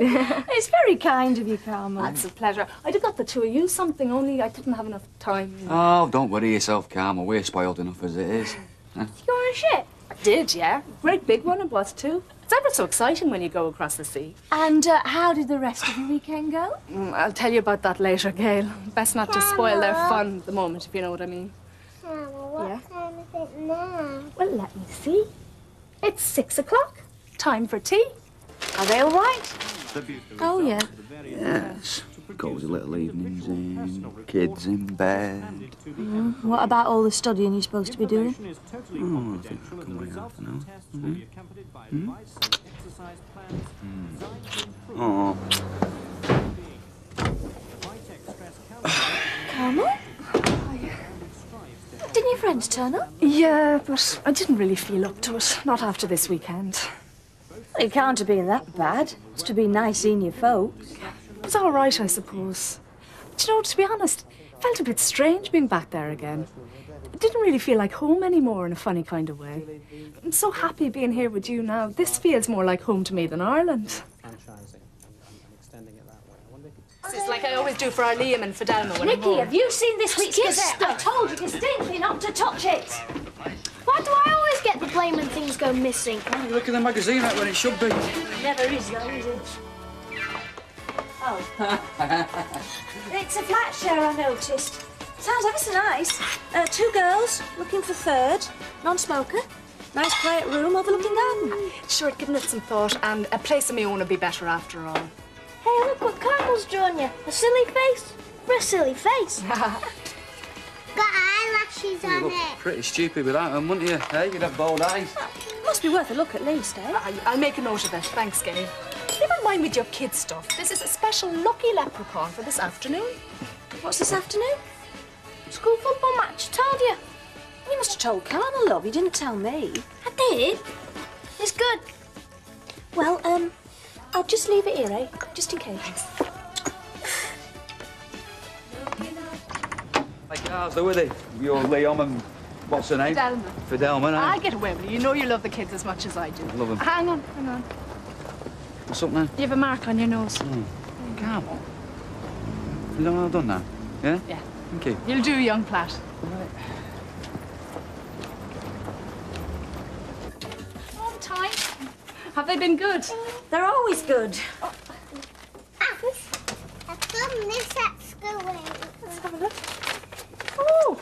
It's very kind of you, Carmel. That's a pleasure. I'd have got the two of you something, only I didn't have enough time. Oh, don't worry yourself, Carmel. We're spoiled enough as it is. You want a ship? I did, yeah. Great big one it was, too. It's ever so exciting when you go across the sea. And how did the rest of the weekend go? I'll tell you about that later, Gail. Best not to spoil their fun at the moment, if you know what I mean. What time is it now? Well, let me see. It's 6 o'clock. Time for tea. Are they all right? Oh, yeah. Yes. Cozy little evenings in, kids in bed. What about all the studying you're supposed to be doing? Oh, I think I can wait half an hour. Oh. Carmel? Didn't your friends turn up? Yeah, but I didn't really feel up to it. Not after this weekend. Well, it can't have been that bad. Must have been nice seeing your folks. It was all right, I suppose. But you know, to be honest, it felt a bit strange being back there again. It didn't really feel like home anymore in a funny kind of way. I'm so happy being here with you now. This feels more like home to me than Ireland. It's like I always do for our Liam and Fidelma when I'm Nikki, home. have you seen this week's Gazette? I told you distinctly not to touch it. Why do I always get the blame when things go missing? Oh, you look at the magazine right when it should be. It never is, though, is it? Oh. It's a flat share, I noticed. Sounds ever so nice. 2 girls, looking for third, non-smoker. Nice quiet room overlooking garden. Sure, I'd given it some thought, and a place of my own would be better after all. Hey, look what Carmel's drawn you. A silly face for a silly face. Got eyelashes You on look it. pretty stupid without them, wouldn't you? Hey, you'd have bold eyes. Must be worth a look at least, eh? I'll make a note of it. Thanks, Gail. Never mind with your kids' stuff. This is a special lucky leprechaun for this afternoon. What's this afternoon? School football match, told you. You must have told Carmel, love. You didn't tell me. I did. It's good. Well, I'll just leave it here, eh? Just in case. Like cars, though, were they? Your Leon and what's her name? Fidelma. Fidelma, I'll get away with it. You know you love the kids as much as I do. Love them. Hang on. What's up now? You have a mark on your nose. Come on. You know what I've done now? Yeah? Yeah. Thank you. You'll do, young Platt. On time. Have they been good? They're always good. Alice, I've done this at school. Let's have a look. Oh!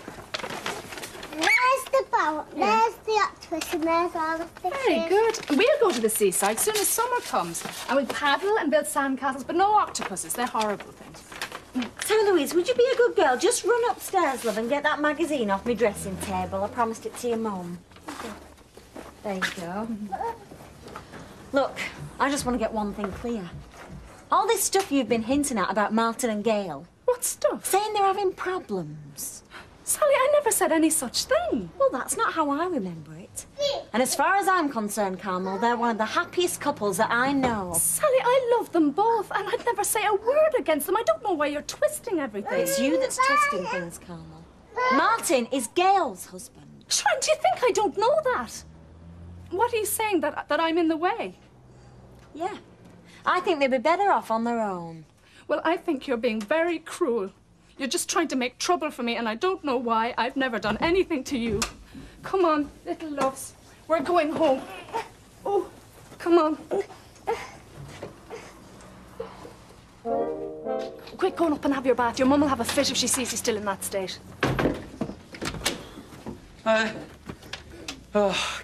There's the boat, there's the octopus, and there's all the fishes. Very good. We'll go to the seaside soon as summer comes. And we'll paddle and build sandcastles, but no octopuses. They're horrible things. So, Louise, would you be a good girl? Just run upstairs, love, and get that magazine off my dressing table. I promised it to your mum. There you go. Look, I just want to get one thing clear. All this stuff you've been hinting at about Martin and Gail. What stuff? Saying they're having problems. Sally, I never said any such thing. Well, that's not how I remember it. And as far as I'm concerned, Carmel, they're one of the happiest couples that I know. Sally, I love them both, and I'd never say a word against them. I don't know why you're twisting everything. It's you that's twisting things, Carmel. Martin is Gail's husband. Trent, do you think I don't know that? What are you saying, that I'm in the way? Yeah. I think they'd be better off on their own. Well, I think you're being very cruel. You're just trying to make trouble for me, and I don't know why. I've never done anything to you. Come on, little loves. We're going home. Oh, come on. Quick, go on up and have your bath. Your mum will have a fit if she sees you still in that state.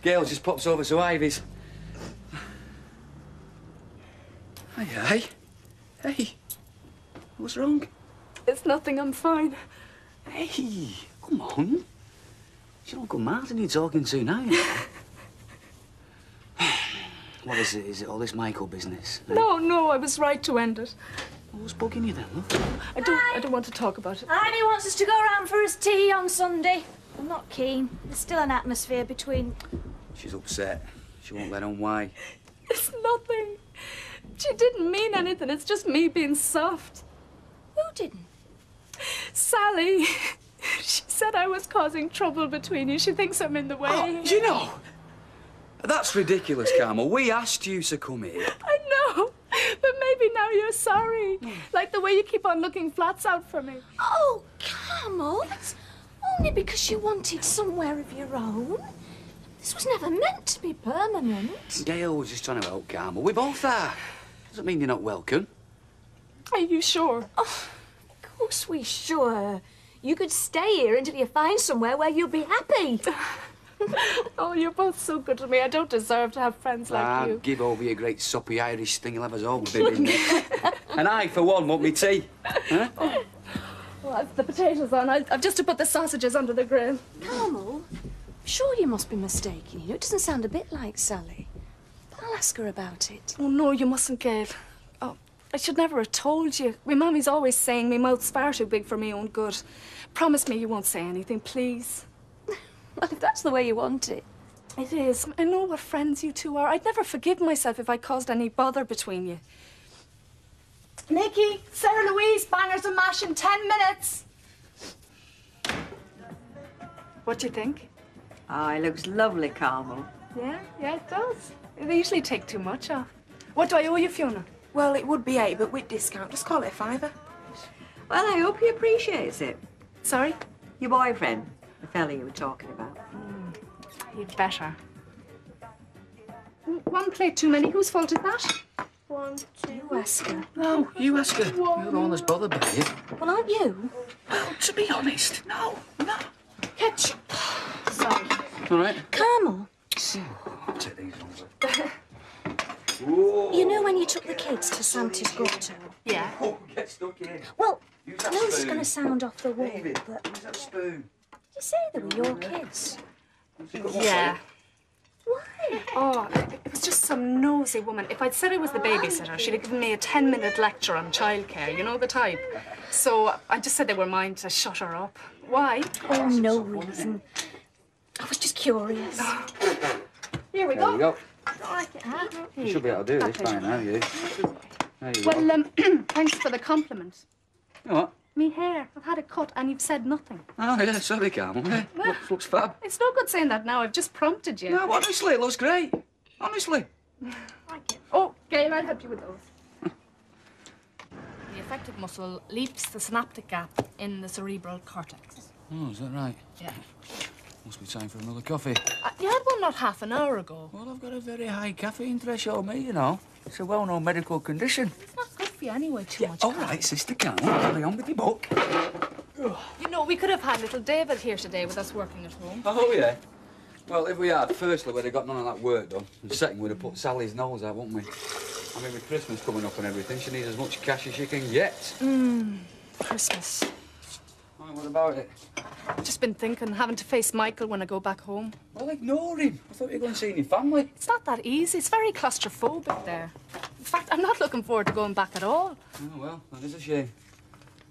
Gail just pops over to Ivy's. Hey. What's wrong? It's nothing, I'm fine. Hey, come on. It's your Uncle Martin you're talking to now, you know. What is it? Is it all this Michael business? No, I was right to end it. What's bugging you then, love? I don't want to talk about it. Ivy wants us to go round for his tea on Sunday. I'm not keen. There's still an atmosphere between... She's upset. She won't let on why. It's nothing. She didn't mean anything. It's just me being soft. Who didn't? Sally. She said I was causing trouble between you. She thinks I'm in the way. Oh, you know, that's ridiculous, Carmel. We asked you to come here. I know, but maybe now you're sorry. Like the way you keep on looking flats out for me. Oh, Carmel, that's only because you wanted somewhere of your own. This was never meant to be permanent. Gail was just trying to help Carmel. We both are. Doesn't mean you're not welcome. Are you sure? Oh, of course we're sure. You could stay here until you find somewhere where you'll be happy. Oh, you're both so good to me. I don't deserve to have friends like you. Give over your great soppy Irish thing. You'll have us all bibbing it. And I, for one, want me tea. Huh? Well, I've the potatoes on. I've just to put the sausages under the grill. Carmel, sure you must be mistaken. You know, it doesn't sound a bit like Sally. I'll ask her about it. Oh, no, you mustn't, Gail. Oh, I should never have told you. My mummy's always saying my mouth's far too big for me own good. Promise me you won't say anything, please. Well, if that's the way you want it. It is. I know what friends you two are. I'd never forgive myself if I caused any bother between you. Nikki, Sarah Louise, bangers and mash in 10 minutes. What do you think? Oh, it looks lovely, Carmel. Yeah, it does. They usually take too much off. What do I owe you, Fiona? Well, it would be 8, but with discount, just call it a £5. Well, I hope he appreciates it. Sorry? Your boyfriend, the fella you were talking about. You'd better. One plate too many. Whose fault is that? 1, 2. You ask her. No, you ask her. You're the one that's bothered by it. Well, aren't you? Well, to be honest, no. Ketchup. Sorry. All right. Carmel. I'll take these ones. You know when you took the kids to Santa's grotto? Yeah. Oh, get stuck in. Well, Use I that know this is spoon. going to sound off the wall, David, but use that spoon. did you say they were your kids? Yeah. Why? Oh, it was just some nosy woman. If I'd said I was the babysitter, she'd have given me a 10-minute lecture on childcare, you know the type. So I just said they were mine to shut her up. Why? Oh, no reason. I was just curious. Here we There you go. Here You should be able to do this by now, you. There you go. Well, thanks for the compliment. You know what? Me hair. I've had it cut and you've said nothing. Oh, yeah, sorry, Carmel. Yeah, looks fab. It's no good saying that now. I've just prompted you. No, honestly, it looks great. Honestly. Oh, Gail, I'll help you with those. The affected muscle leaps the synaptic gap in the cerebral cortex. Oh, is that right? Yeah. Must be time for another coffee. You had one not half an hour ago. Well, I've got a very high caffeine threshold, me, you know. It's a well-known medical condition. It's not good for you anyway, too much. All right, Sister Carmel, carry on with your book. You know, we could have had little David here today with us working at home. Oh, yeah? Well, if we had, firstly, we'd have got none of that work done. And second, we'd have put Sally's nose out, wouldn't we? I mean, with Christmas coming up and everything, she needs as much cash as she can get. Christmas. Oh, what about it? I've just been thinking, having to face Michael when I go back home. Well, ignore him. I thought you were going to see your family. It's not that easy. It's very claustrophobic there. In fact, I'm not looking forward to going back at all. Oh, well, that is a shame.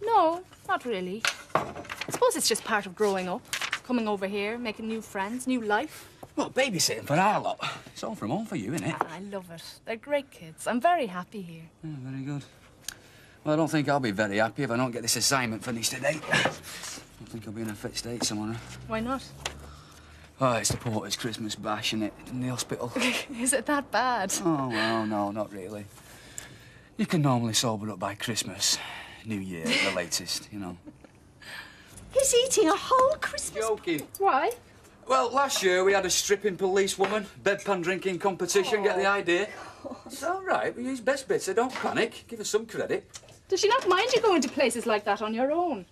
No, not really. I suppose it's just part of growing up. Coming over here, making new friends, new life. Well, babysitting for our lot. It's all from home for you, isn't it? I love it. They're great kids. I'm very happy here. Yeah, very good. Well, I don't think I'll be very happy if I don't get this assignment finished today. I don't think I'll be in a fit state tomorrow. Why not? Oh, it's the porter's Christmas bash, innit? In the hospital. Is it that bad? Oh, well, no, not really. You can normally sober up by Christmas. New Year at the latest, you know. He's eating a whole Christmas... Joking. Why? Well, last year we had a stripping policewoman, bedpan drinking competition, get the idea? It's all right, we use best bits, so don't panic. Give us some credit. Does she not mind you going to places like that on your own?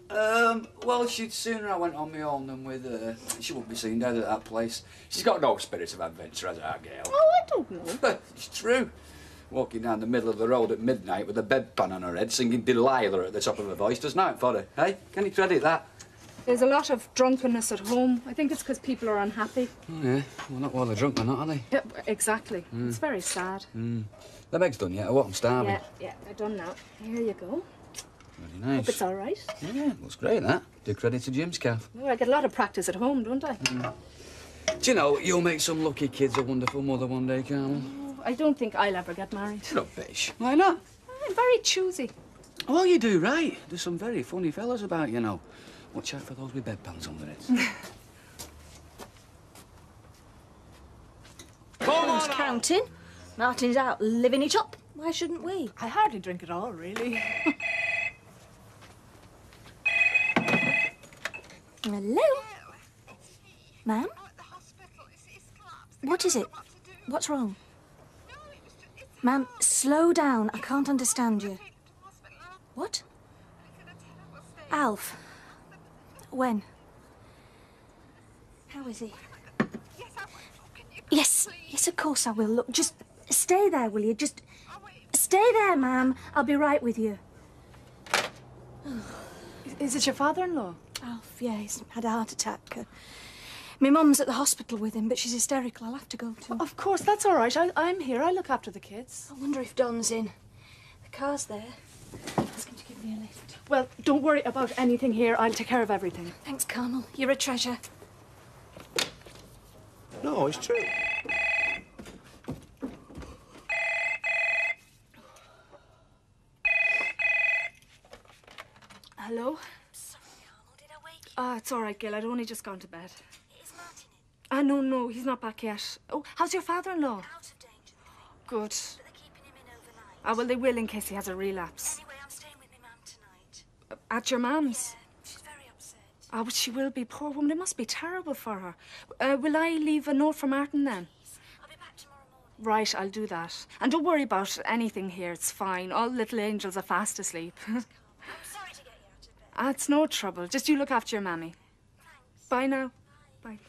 Well, she'd sooner I went on my own than with her. She wouldn't be seen dead at that place. She's got no spirit of adventure, as our girl. Oh, I don't know. It's true. Walking down the middle of the road at midnight with a bedpan on her head, singing Delilah at the top of her voice does nothing for her, hey? Can you credit that? There's a lot of drunkenness at home. I think it's because people are unhappy. Oh, yeah. Well, not while they're drunk, they're not, are they? Yeah, exactly. It's very sad. The beg's done yet, or what? I'm starving. Yeah, they're done now. Here you go. Very nice. Hope it's all right. Yeah, looks great, that. Do credit to Jim's calf. Oh, I get a lot of practice at home, don't I? Do you know, you'll make some lucky kids a wonderful mother one day, Carmel. Oh, I don't think I'll ever get married. Rubbish. Why not? I'm very choosy. Well, you do right. There's some very funny fellas about, you know. Watch out for those with bedpans under it. Who's counting? Martin's out living it up. Why shouldn't we? I hardly drink at all, really. Hello? Ma'am? What is it? What's wrong? Ma'am, slow down. I can't understand you. What? Alf. When? How is he? Yes, of course I will. Look, just stay there, will you? Just stay there, ma'am. I'll be right with you. Is it your father-in-law? Alf, yeah, he's had a heart attack. My mum's at the hospital with him, but she's hysterical. I'll have to go too. Of course, that's all right. I'm here. I look after the kids. I wonder if Don's in. The car's there. Ask him to give me a lift. Well, don't worry about anything here. I'll take care of everything. Thanks, Carmel. You're a treasure. No, it's true. Hello? Sorry, Carmel. Did I wake you? It's all right, Gil. I'd only just gone to bed. Is Martin in? No, he's not back yet. Oh, how's your father-in-law? Out of danger, I think. Good. But they're keeping him in overnight. Well, they will in case he has a relapse. Anyway, I'm staying with my mum tonight. At your mum's? Yeah, she's very upset. But she will be. Poor woman. It must be terrible for her. Will I leave a note for Martin then? Please. I'll be back tomorrow morning. Right, I'll do that. And don't worry about anything here. It's fine. All little angels are fast asleep. I'm sorry to get you out of bed. It's no trouble. Just you look after your mammy. Thanks. Bye now. Bye.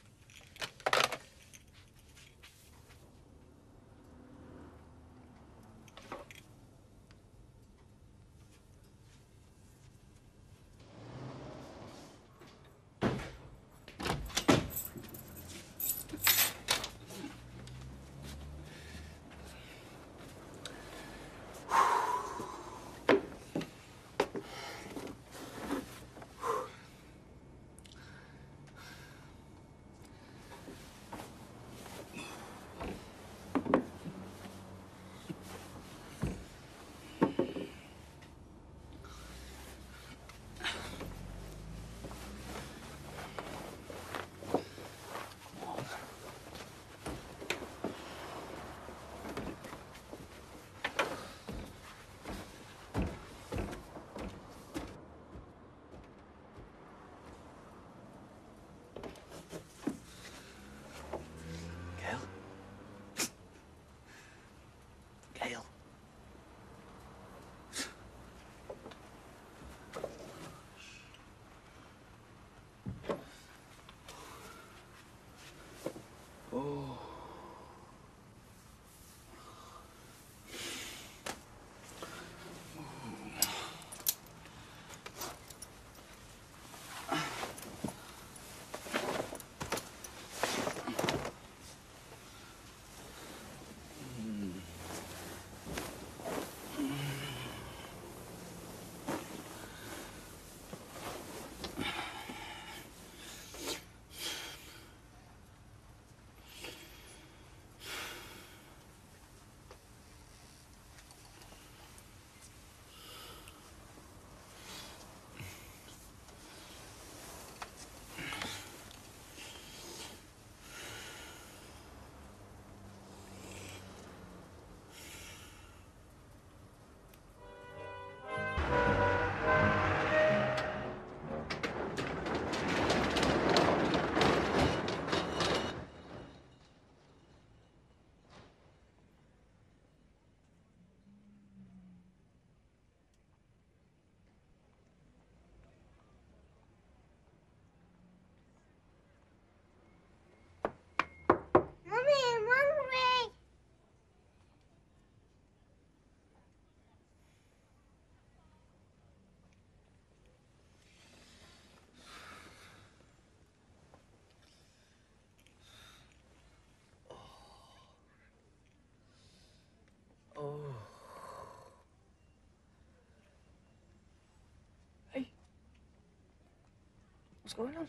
What's going on?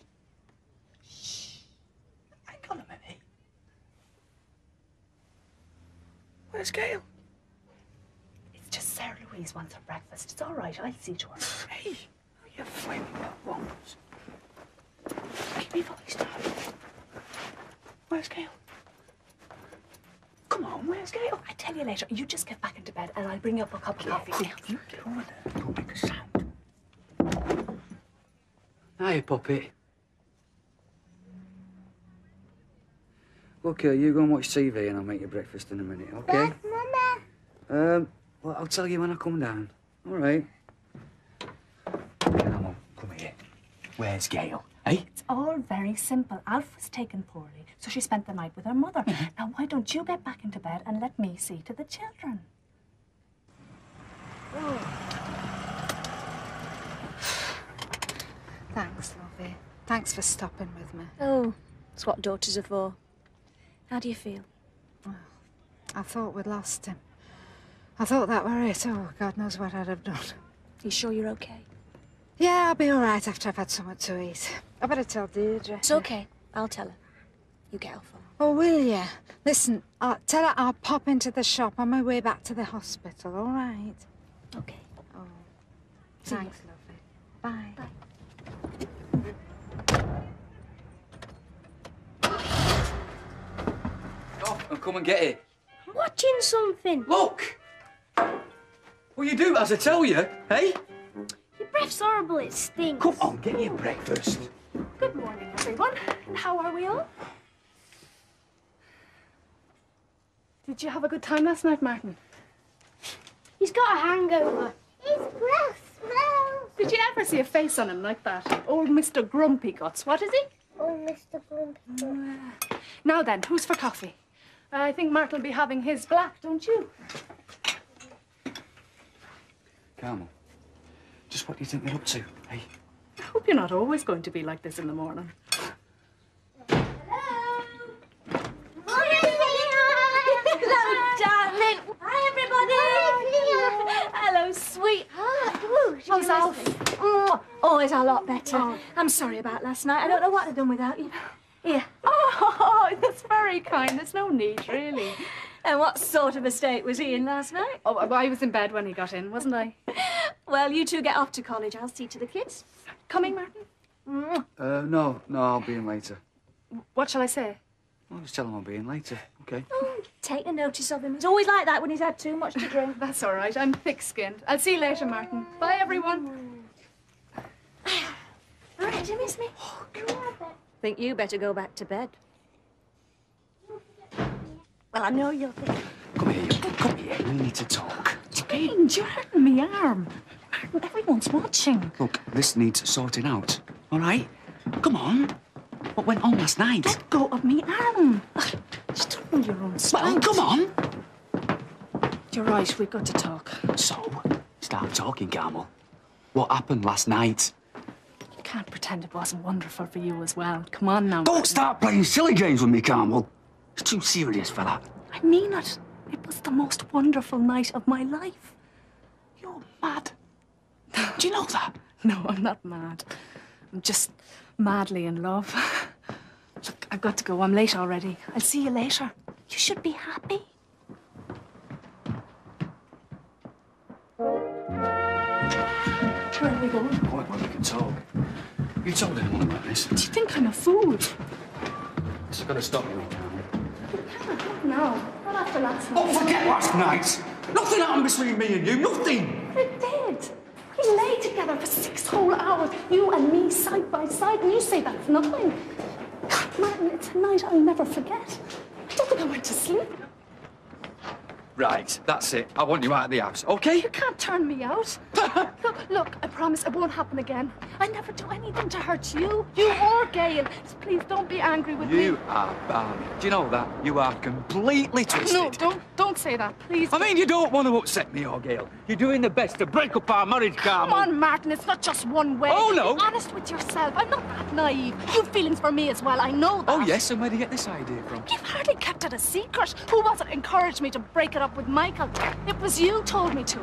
Shh. Hang on a minute. Where's Gail? It's just Sarah Louise wants her breakfast. It's all right. I'll see to her. Hey, you flaming that once. Keep me voice down. Where's Gail? Come on, where's Gail? I'll tell you later. You just get back into bed and I'll bring you up a cup of coffee. You get over there. Don't make a sound. Hiya, puppet. Look, you go and watch TV and I'll make you breakfast in a minute, okay? Yes, Mama. Well, I'll tell you when I come down. All right. Come on, come here. Where's Gail? Hey? It's all very simple. Alf was taken poorly, so she spent the night with her mother. Now, why don't you get back into bed and let me see to the children? Thanks, lovey. Thanks for stopping with me. Oh, it's what daughters are for. How do you feel? I thought we'd lost him. I thought that were it. Oh, God knows what I'd have done. You sure you're okay? Yeah, I'll be all right after I've had something to eat. I better tell Deirdre. It's okay. I'll tell her. You get off. Oh, will you? Listen, I'll tell her I'll pop into the shop on my way back to the hospital, all right? Okay. Oh, thanks, lovely. Bye. Bye. Off and come and get it. I'm watching something. Look! Well, you do as I tell you, hey? Your breath's horrible, it stinks. Come on, get your breakfast. Good morning, everyone. And how are we all? Did you have a good time last night, Martin? He's got a hangover. His breath smells. Did you ever see a face on him like that? Old Mr. Grumpy Guts. What is he? Oh, Mr. Grumpy. Now then, who's for coffee? I think Martin will be having his black, don't you? Carmel, just what do you think they're up to, hey? I hope you're not always going to be like this in the morning. Darling. Hi, everybody. Hello, sweetheart. How's Alf? Oh, it's a lot better. Oh. I'm sorry about last night. I don't know what I'd done without you. Here. Oh, that's very kind. There's no need, really. And what sort of a state was he in last night? Oh, I was in bed when he got in, wasn't I? Well, you two get off to college. I'll see to the kids. Coming, Martin? No, I'll be in later. What shall I say? I'll just tell him I'll be in later, okay? Oh, take a notice of him. He's always like that when he's had too much to drink. That's all right. I'm thick-skinned. I'll see you later, Martin. Bye, everyone. Right, do you miss me? Think you better go back to bed. Well, I know you'll think. Come here, come here. We need to talk. James, you're hurting me arm. Martin, everyone's watching. Look, this needs sorting out, all right? Come on. What went on last night? Let go of me arm. Just don't know your own spine. Well, come on. You're right, we've got to talk. So, start talking, Carmel. What happened last night? You can't pretend it wasn't wonderful for you as well. Come on now. Don't start playing silly games with me, Carmel. It's too serious for that. I mean it. It was the most wonderful night of my life. You're mad. Do you know that? No, I'm not mad. I'm just madly in love. Look, I've got to go. I'm late already. I'll see you later. You should be happy. Where are we going? Oh, well, we can talk. You told anyone about this? Do you think I'm a fool? It's got to stop you, Carmel. No, not after last night. Oh, forget last night! Nothing happened between me and you, nothing! It did. We lay together for 6 whole hours, you and me side by side, and you say that's nothing. God, Martin, it's a night I'll never forget. I don't think I went to sleep. Right, that's it. I want you out of the house, okay? You can't turn me out. Look, I promise it won't happen again. I never do anything to hurt you or Gail. Just please don't be angry with me. You are bad. Do you know that? You are completely twisted. No, don't say that, please. I mean, you don't want to upset me or Gail. You're doing the best to break up our marriage, Carmel. Come on, Martin, it's not just one way. Oh, no. Be honest with yourself. I'm not that naive. You've feelings for me as well, I know that. Oh, yes, and where do you get this idea from? You've hardly kept it a secret. Who was it encouraged me to break it up with Michael? It was you told me to.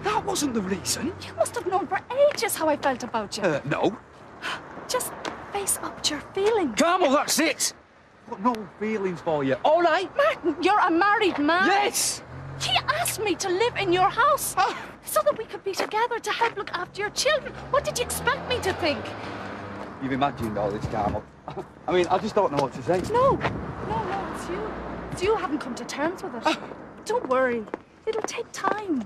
That wasn't the reason. You must have known for ages how I felt about you. No. Just face up to your feelings. Carmel, that's it! I've got no feelings for you. All right? Martin, you're a married man. Yes! He asked me to live in your house so that we could be together to help look after your children. What did you expect me to think? You've imagined all this, Carmel. I mean, I just don't know what to say. No, it's you. It's you who haven't come to terms with it. But don't worry, it'll take time.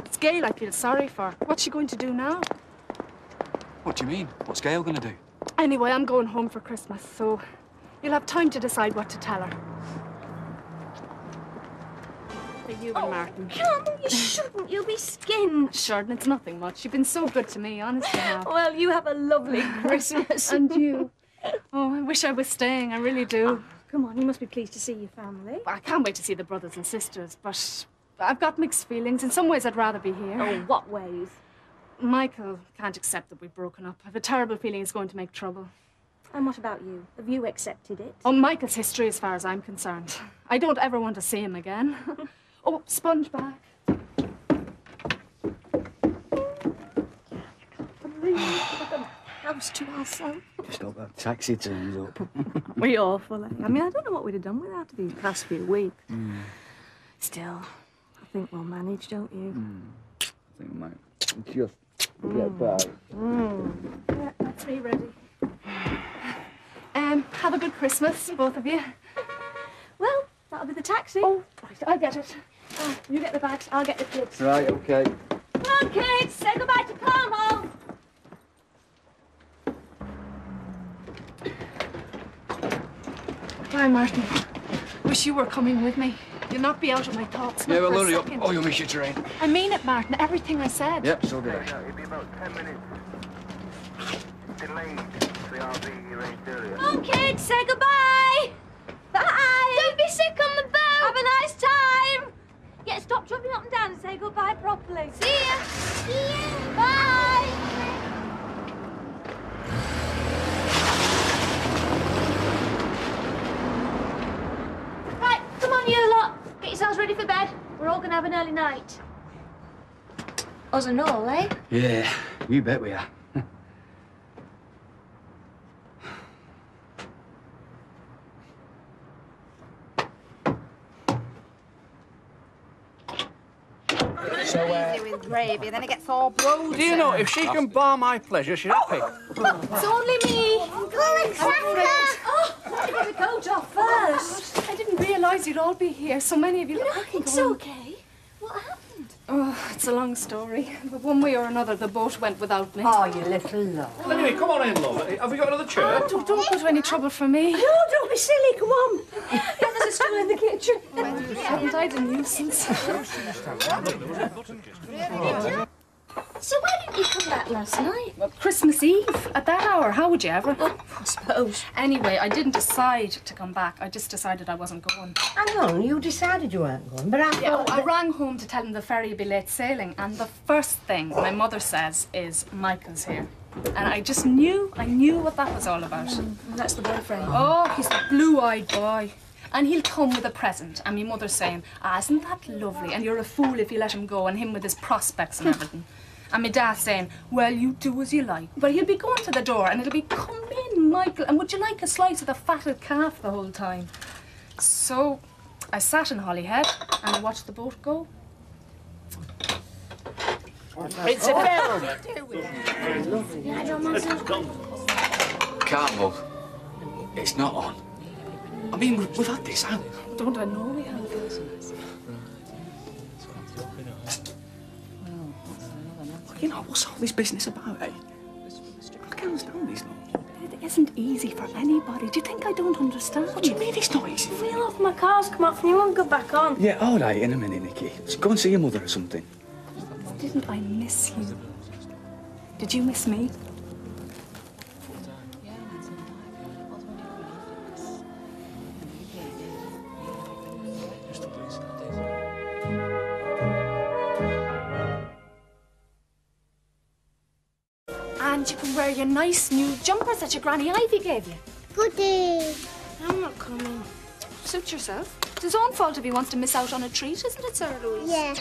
It's Gail I feel sorry for. What's she going to do now? What do you mean? What's Gail going to do? Anyway, I'm going home for Christmas, so you'll have time to decide what to tell her. For you and Martin. Carmel, you shouldn't. You'll be skinned. Sure, it's nothing much. You've been so good to me, honestly. Well, you have a lovely Christmas. And you. Oh, I wish I was staying. I really do. Oh, come on, you must be pleased to see your family. I can't wait to see the brothers and sisters, but I've got mixed feelings. In some ways, I'd rather be here. Oh, what ways? Michael can't accept that we've broken up. I have a terrible feeling he's going to make trouble. And what about you? Have you accepted it? Oh, Michael's history as far as I'm concerned. I don't ever want to see him again. Oh, sponge bag. House to ourselves. Just hope that taxi turns up. We awful, eh? I mean, I don't know what we'd have done without these past few weeks. Still, I think we'll manage, don't you? I think we might just get by. Yeah, that's me ready. Have a good Christmas, both of you. Well, that'll be the taxi. Oh, right, I'll get it. You get the bags, I'll get the kids. Right, okay. Come on, kids, say goodbye to Carmel. Bye, Martin. Wish you were coming with me. You'll not be out of my thoughts. Yeah, well, not for a hurry up. second. Oh, you'll miss your train. I mean it, Martin. Everything I said. Yep, so did I. It'll be about 10 minutes. Delayed. CRV arranged earlier. Come on, kids, say goodbye. Bye. Don't be sick on the boat. Have a nice time. Yeah, stop jumping up and down and say goodbye properly. See ya. See ya. Bye. Right, come on, you lot. Get yourselves ready for bed. We're all going to have an early night. Us and all, eh? Yeah, you bet we are. So, Easy with gravy, then it gets all bloated. Do you know, if she can bar my pleasure, she's happy. It's only me. Oh, I get the coat off first. I didn't realise you'd all be here. So many of you. It's okay. What happened? Oh, it's a long story. But one way or another, the boat went without me. Oh, you little love. Well, anyway, come on in, love. Have we got another chair? Don't go to any trouble for me. No, don't be silly. Come on. There's a stool in the kitchen. Haven't I the nuisance? So why didn't you come back last night? Well, Christmas Eve, at that hour. How would you ever? I suppose. Anyway, I didn't decide to come back. I just decided I wasn't going. Hang on, you decided you weren't going, but I thought... I rang home to tell him the ferry would be late sailing, and the first thing my mother says is, Michael's here. And I just knew, I knew what that was all about. That's the boyfriend. Oh, he's a blue-eyed boy. And he'll come with a present. And my mother's saying, isn't that lovely? And you're a fool if you let him go, and him with his prospects and everything. And my dad's saying, well, you do as you like. But he'll be going to the door and it'll be, come in, Michael. And would you like a slice of the fatted calf the whole time? So I sat in Holyhead and I watched the boat go. It's a bell. Carmel, it's not on. I mean, we've had this, haven't we? Don't I know we have? You know, what's all this business about, eh? I can't understand this, lot. It isn't easy for anybody. Do you think I don't understand? What do you mean it's not easy? Wheel off my car's come off and you won't go back on. Yeah, all right, in a minute, Nicky. Let's go and see your mother or something. Didn't I miss you? Did you miss me? And you can wear your nice new jumpers that your Granny Ivy gave you. Goody. I'm not coming. Suit yourself. It's his own fault if he wants to miss out on a treat, isn't it, Sarah Louise? Yeah.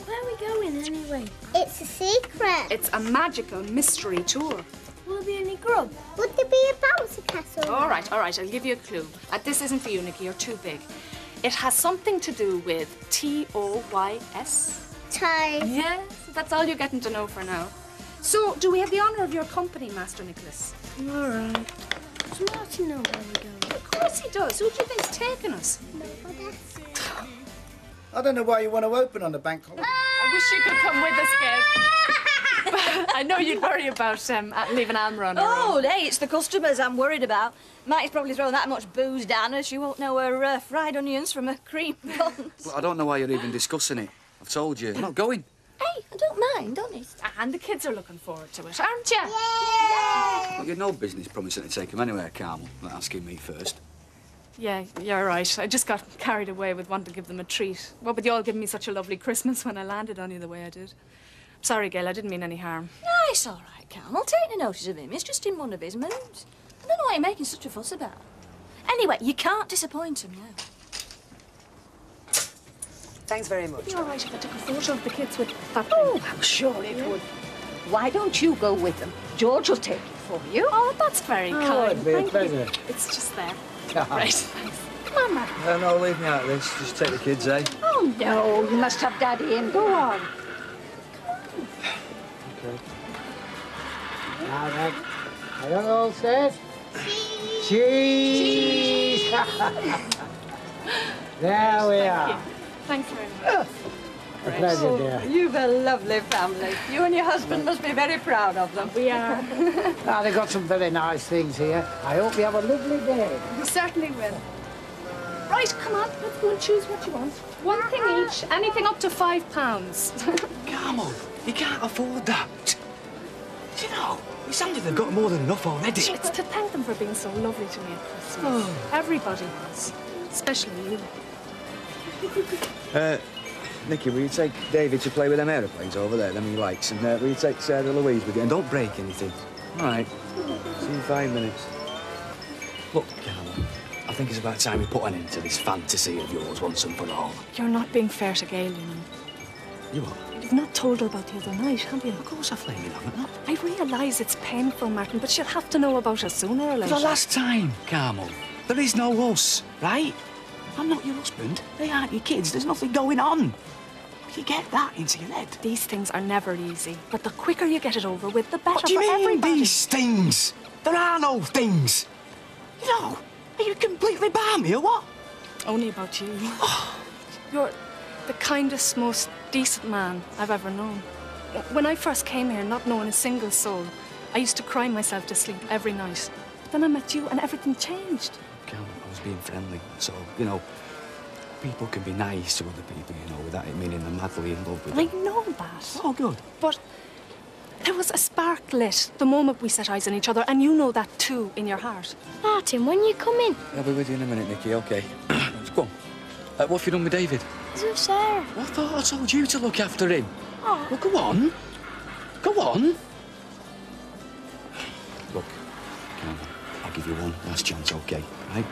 Where are we going anyway? It's a secret. It's a magical mystery tour. Will there be any grub? Would there be a bouncy castle? All right, I'll give you a clue. This isn't for you, Nikki, you're too big. It has something to do with T-O-Y-S. Toys. Yes, that's all you're getting to know for now. So, do we have the honour of your company, Master Nicholas? All right. Does Martin know where we're going? Of course he does. Who do you think's taking us? Nobody. I don't know why you want to open on the bank holiday. I wish you could come with us, Gail. I know you'd worry about leaving Amber on her Oh, own. hey, it's the customers I'm worried about. Marty's probably thrown that much booze down her, she won't know her fried onions from her cream buns. Look, I don't know why you're even discussing it. I've told you. I'm not going. Hey, I don't mind, don't you? And the kids are looking forward to it, aren't you? Yeah. Look, you've no business promising to take them anywhere, Carmel, not asking me first. Yeah, you're right. I just got carried away with wanting to give them a treat. What with you all giving me such a lovely Christmas when I landed on you the way I did. Sorry, Gail, I didn't mean any harm. No, it's all right, Carmel. Take no notice of him. He's just in one of his moods. I don't know what you're making such a fuss about. Anyway, you can't disappoint him now. Thanks very much. It'd be all right if I took a photo of the kids with that Oh, surely it would. Why don't you go with them? George will take it for you. Oh, that's very Oh, kind. it'd be a Thank pleasure. you. It's just there. Right, thanks. Come on, Matt. No, leave me out of this. Just take the kids, eh? Oh, no, you must have Daddy in. Go on. Okay. Now then, I don't all say cheese. There we are. Thanks very much. A pleasure, dear. You've a lovely family. You and your husband must be very proud of them. We are. Now, they've got some very nice things here. I hope you have a lovely day. You certainly will. Right, come on, let's go and choose what you want. One thing each, anything up to £5. Carmel, you can't afford that. You know, it's handy they've got more than enough already. It's to thank them for being so lovely to me at Christmas. Everybody was, especially you. Nicky, will you take David to play with them aeroplanes over there, them he likes, and will you take Sarah Louise with you? And don't break anything. All right. See you in 5 minutes. Look, Carmel, I think it's about time we put an end to this fantasy of yours once and for all. You're not being fair to Gail, you know. You are? You've not told her about the other night, have you? Of course I flame you on it. I realise it's painful, Martin, but she'll have to know about it sooner or For later. the last time, Carmel. There is no us, right? I'm not your husband. They aren't your kids. There's nothing going on. You get that into your head. These things are never easy, but the quicker you get it over with, the better What do you for mean, everybody. these things? There are no things. You know, are you completely balmy or what? Only about you. You're the kindest, most decent man I've ever known. When I first came here, not knowing a single soul, I used to cry myself to sleep every night. Then I met you and everything changed. Carmel, I was being friendly. So, you know, people can be nice to other people, you know, without it meaning they're madly in love with them. I know that. Oh, good. But there was a spark lit the moment we set eyes on each other, and you know that too in your heart. Martin, when you come in? I'll be with you in a minute, Nicky, OK. Let's go on. What have you done with David? Is it Sarah? Well, I thought I told you to look after him. Oh. Well, go on. Go on. Look, Carmel, I'll give you one last chance, OK, right?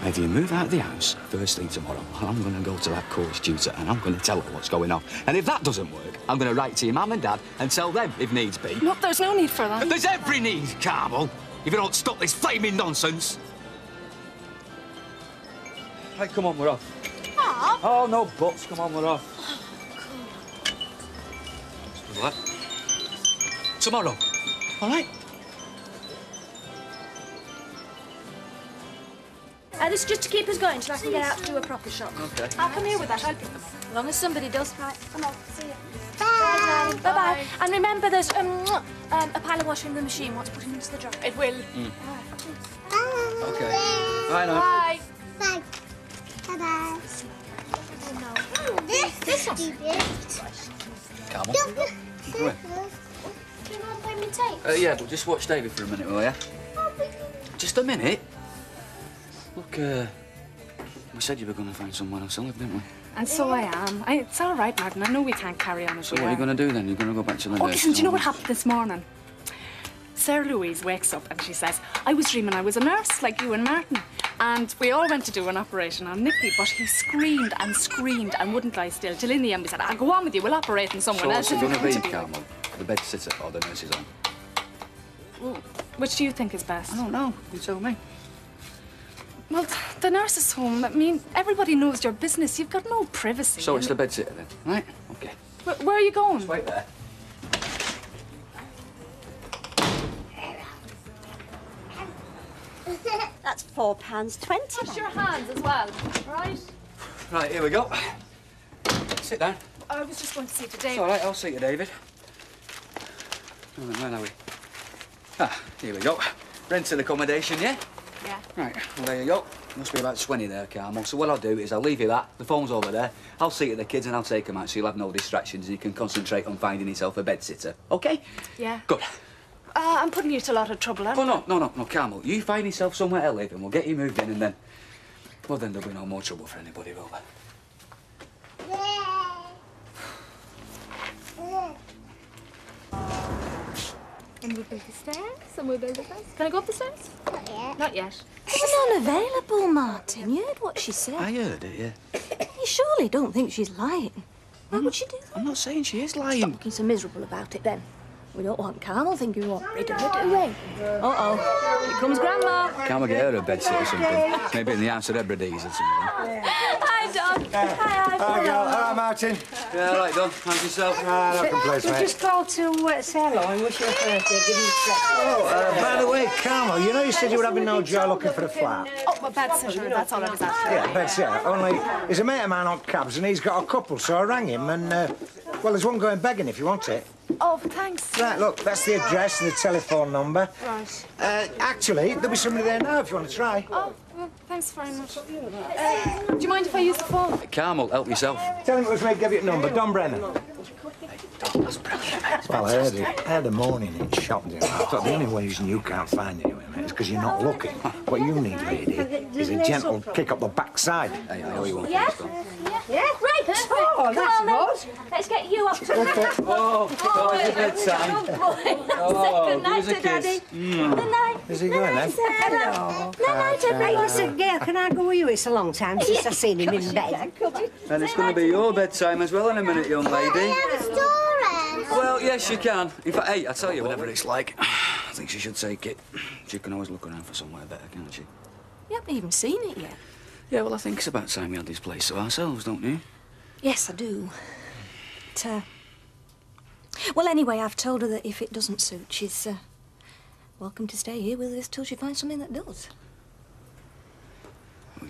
Either you move out of the house first thing tomorrow, and I'm going to go to that course tutor and I'm going to tell her what's going on. And if that doesn't work, I'm going to write to your mum and dad and tell them if needs be. No, there's no need for that. There's every need, Carmel, if you don't stop this flaming nonsense. Right, come on, we're off. Mom? Oh, no buts. Come on, we're off. What? Tomorrow. All right? This is just to keep us going till I can get out to do a proper shop. OK. I'll come here with that. I'll pick them up. As long as somebody does. Right, come on, see you. Bye. Bye-bye. And remember, there's a pile of washing in the machine. Once put them into the dryer. It will. Bye. OK. Bye now. Bye. Bye. Bye-bye. This is stupid. Carmel. Don't Go in. Do you want to play me tape? Yeah, but just watch David for a minute, will you? Just a minute. Look, we said you were going to find someone else to live, didn't we? And so I am. It's all right, Martin. I know we can't carry on as So we what are you are. going to do then? You're going to go back to the Oh, nurse? listen, do you know what happened this morning? Sarah Louise wakes up and she says, I was dreaming I was a nurse, like you and Martin. And we all went to do an operation on Nicky, but he screamed and wouldn't lie still. Till in the end we said, I'll go on with you, we'll operate on someone So else. what's it going to if be, you want Carmel? The bed sitter or the nurse's on? Ooh. Which do you think is best? I don't know. You tell me. Well, the nurse's home. I mean, everybody knows your business. You've got no privacy. So it's the bedsitter then, right? Okay. Where are you going? Just wait there. That's £4.20. Wash your hands as well, right? Right, here we go. Sit down. I was just going to see to David. It's all right, I'll see you, David. Oh, where are we? Ah, here we go. Rented accommodation, yeah? Yeah. Right, well, there you go. Must be about 20 there, Carmel. So what I'll do is I'll leave you that. The phone's over there. I'll see to the kids and I'll take them out so you'll have no distractions and you can concentrate on finding yourself a bedsitter. OK? Yeah. Good. I'm putting you to a lot of trouble, aren't I? Oh, no, Carmel. You find yourself somewhere to live and we'll get you moved in and then... Well, then there'll be no more trouble for anybody, will there? And we'll build the stairs, and we'll build the house. Can I go up the stairs? Not yet. Not yet. She's unavailable, Martin. You heard what she said. I heard it, yeah. You surely don't think she's lying. Why would she do that? I'm not saying she is lying. Stop looking so miserable about it, then. We don't want Carmel thinking we want rid of her, do we? Uh-oh. Here comes Grandma. Can't we get her a bedsit or something? Maybe in the House of Hebrides or something. Hi, Don. Hi, girl. Hello, Martin. Yeah, all right, Don. How's yourself? No complaints, We mate. just called to say hello and wish you a birthday. Give you a present. Oh, by the way, Carmel, you know you said you were having no joy looking for a flat? Oh, well, bedsitter, that's all I was after. Yeah, that's it. Only, he's a mate of mine on cabs and he's got a couple, so I rang him and, well, there's one going begging if you want it. Oh, thanks. Right, look, that's the address and the telephone number. Right. Actually, there'll be somebody there now if you want to try. Oh, well, thanks very much. Do you mind if I use the phone? Carmel, help yourself. Tell him it was me, give you the number, Don Brennan. That's brilliant, mate. Well, I heard it. I had a morning in shop there. I thought the only reason you can't find anyone, mate, is because you're not looking. What you need, lady, is a gentle kick up the backside. Hey, I owe you one. Yeah? Yeah, right. Oh, that's good. Let's get you up to Oh, it's a bedtime. Good night to Daddy. Good night. Is he going then? Hello. Good night, Hey, listen, Gail, can I go with you? It's a long time since I've seen him in bed. And it's going to be your bedtime as well in a minute, young lady. Well, yes, you can. In fact, hey, I tell you, whatever it's like, I think she should take it. She can always look around for somewhere better, can't she? You haven't even seen it yet. Yeah, well, I think it's about time we had this place to ourselves, don't you? Yes, I do. But, well, anyway, I've told her that if it doesn't suit, she's welcome to stay here with us till she finds something that does.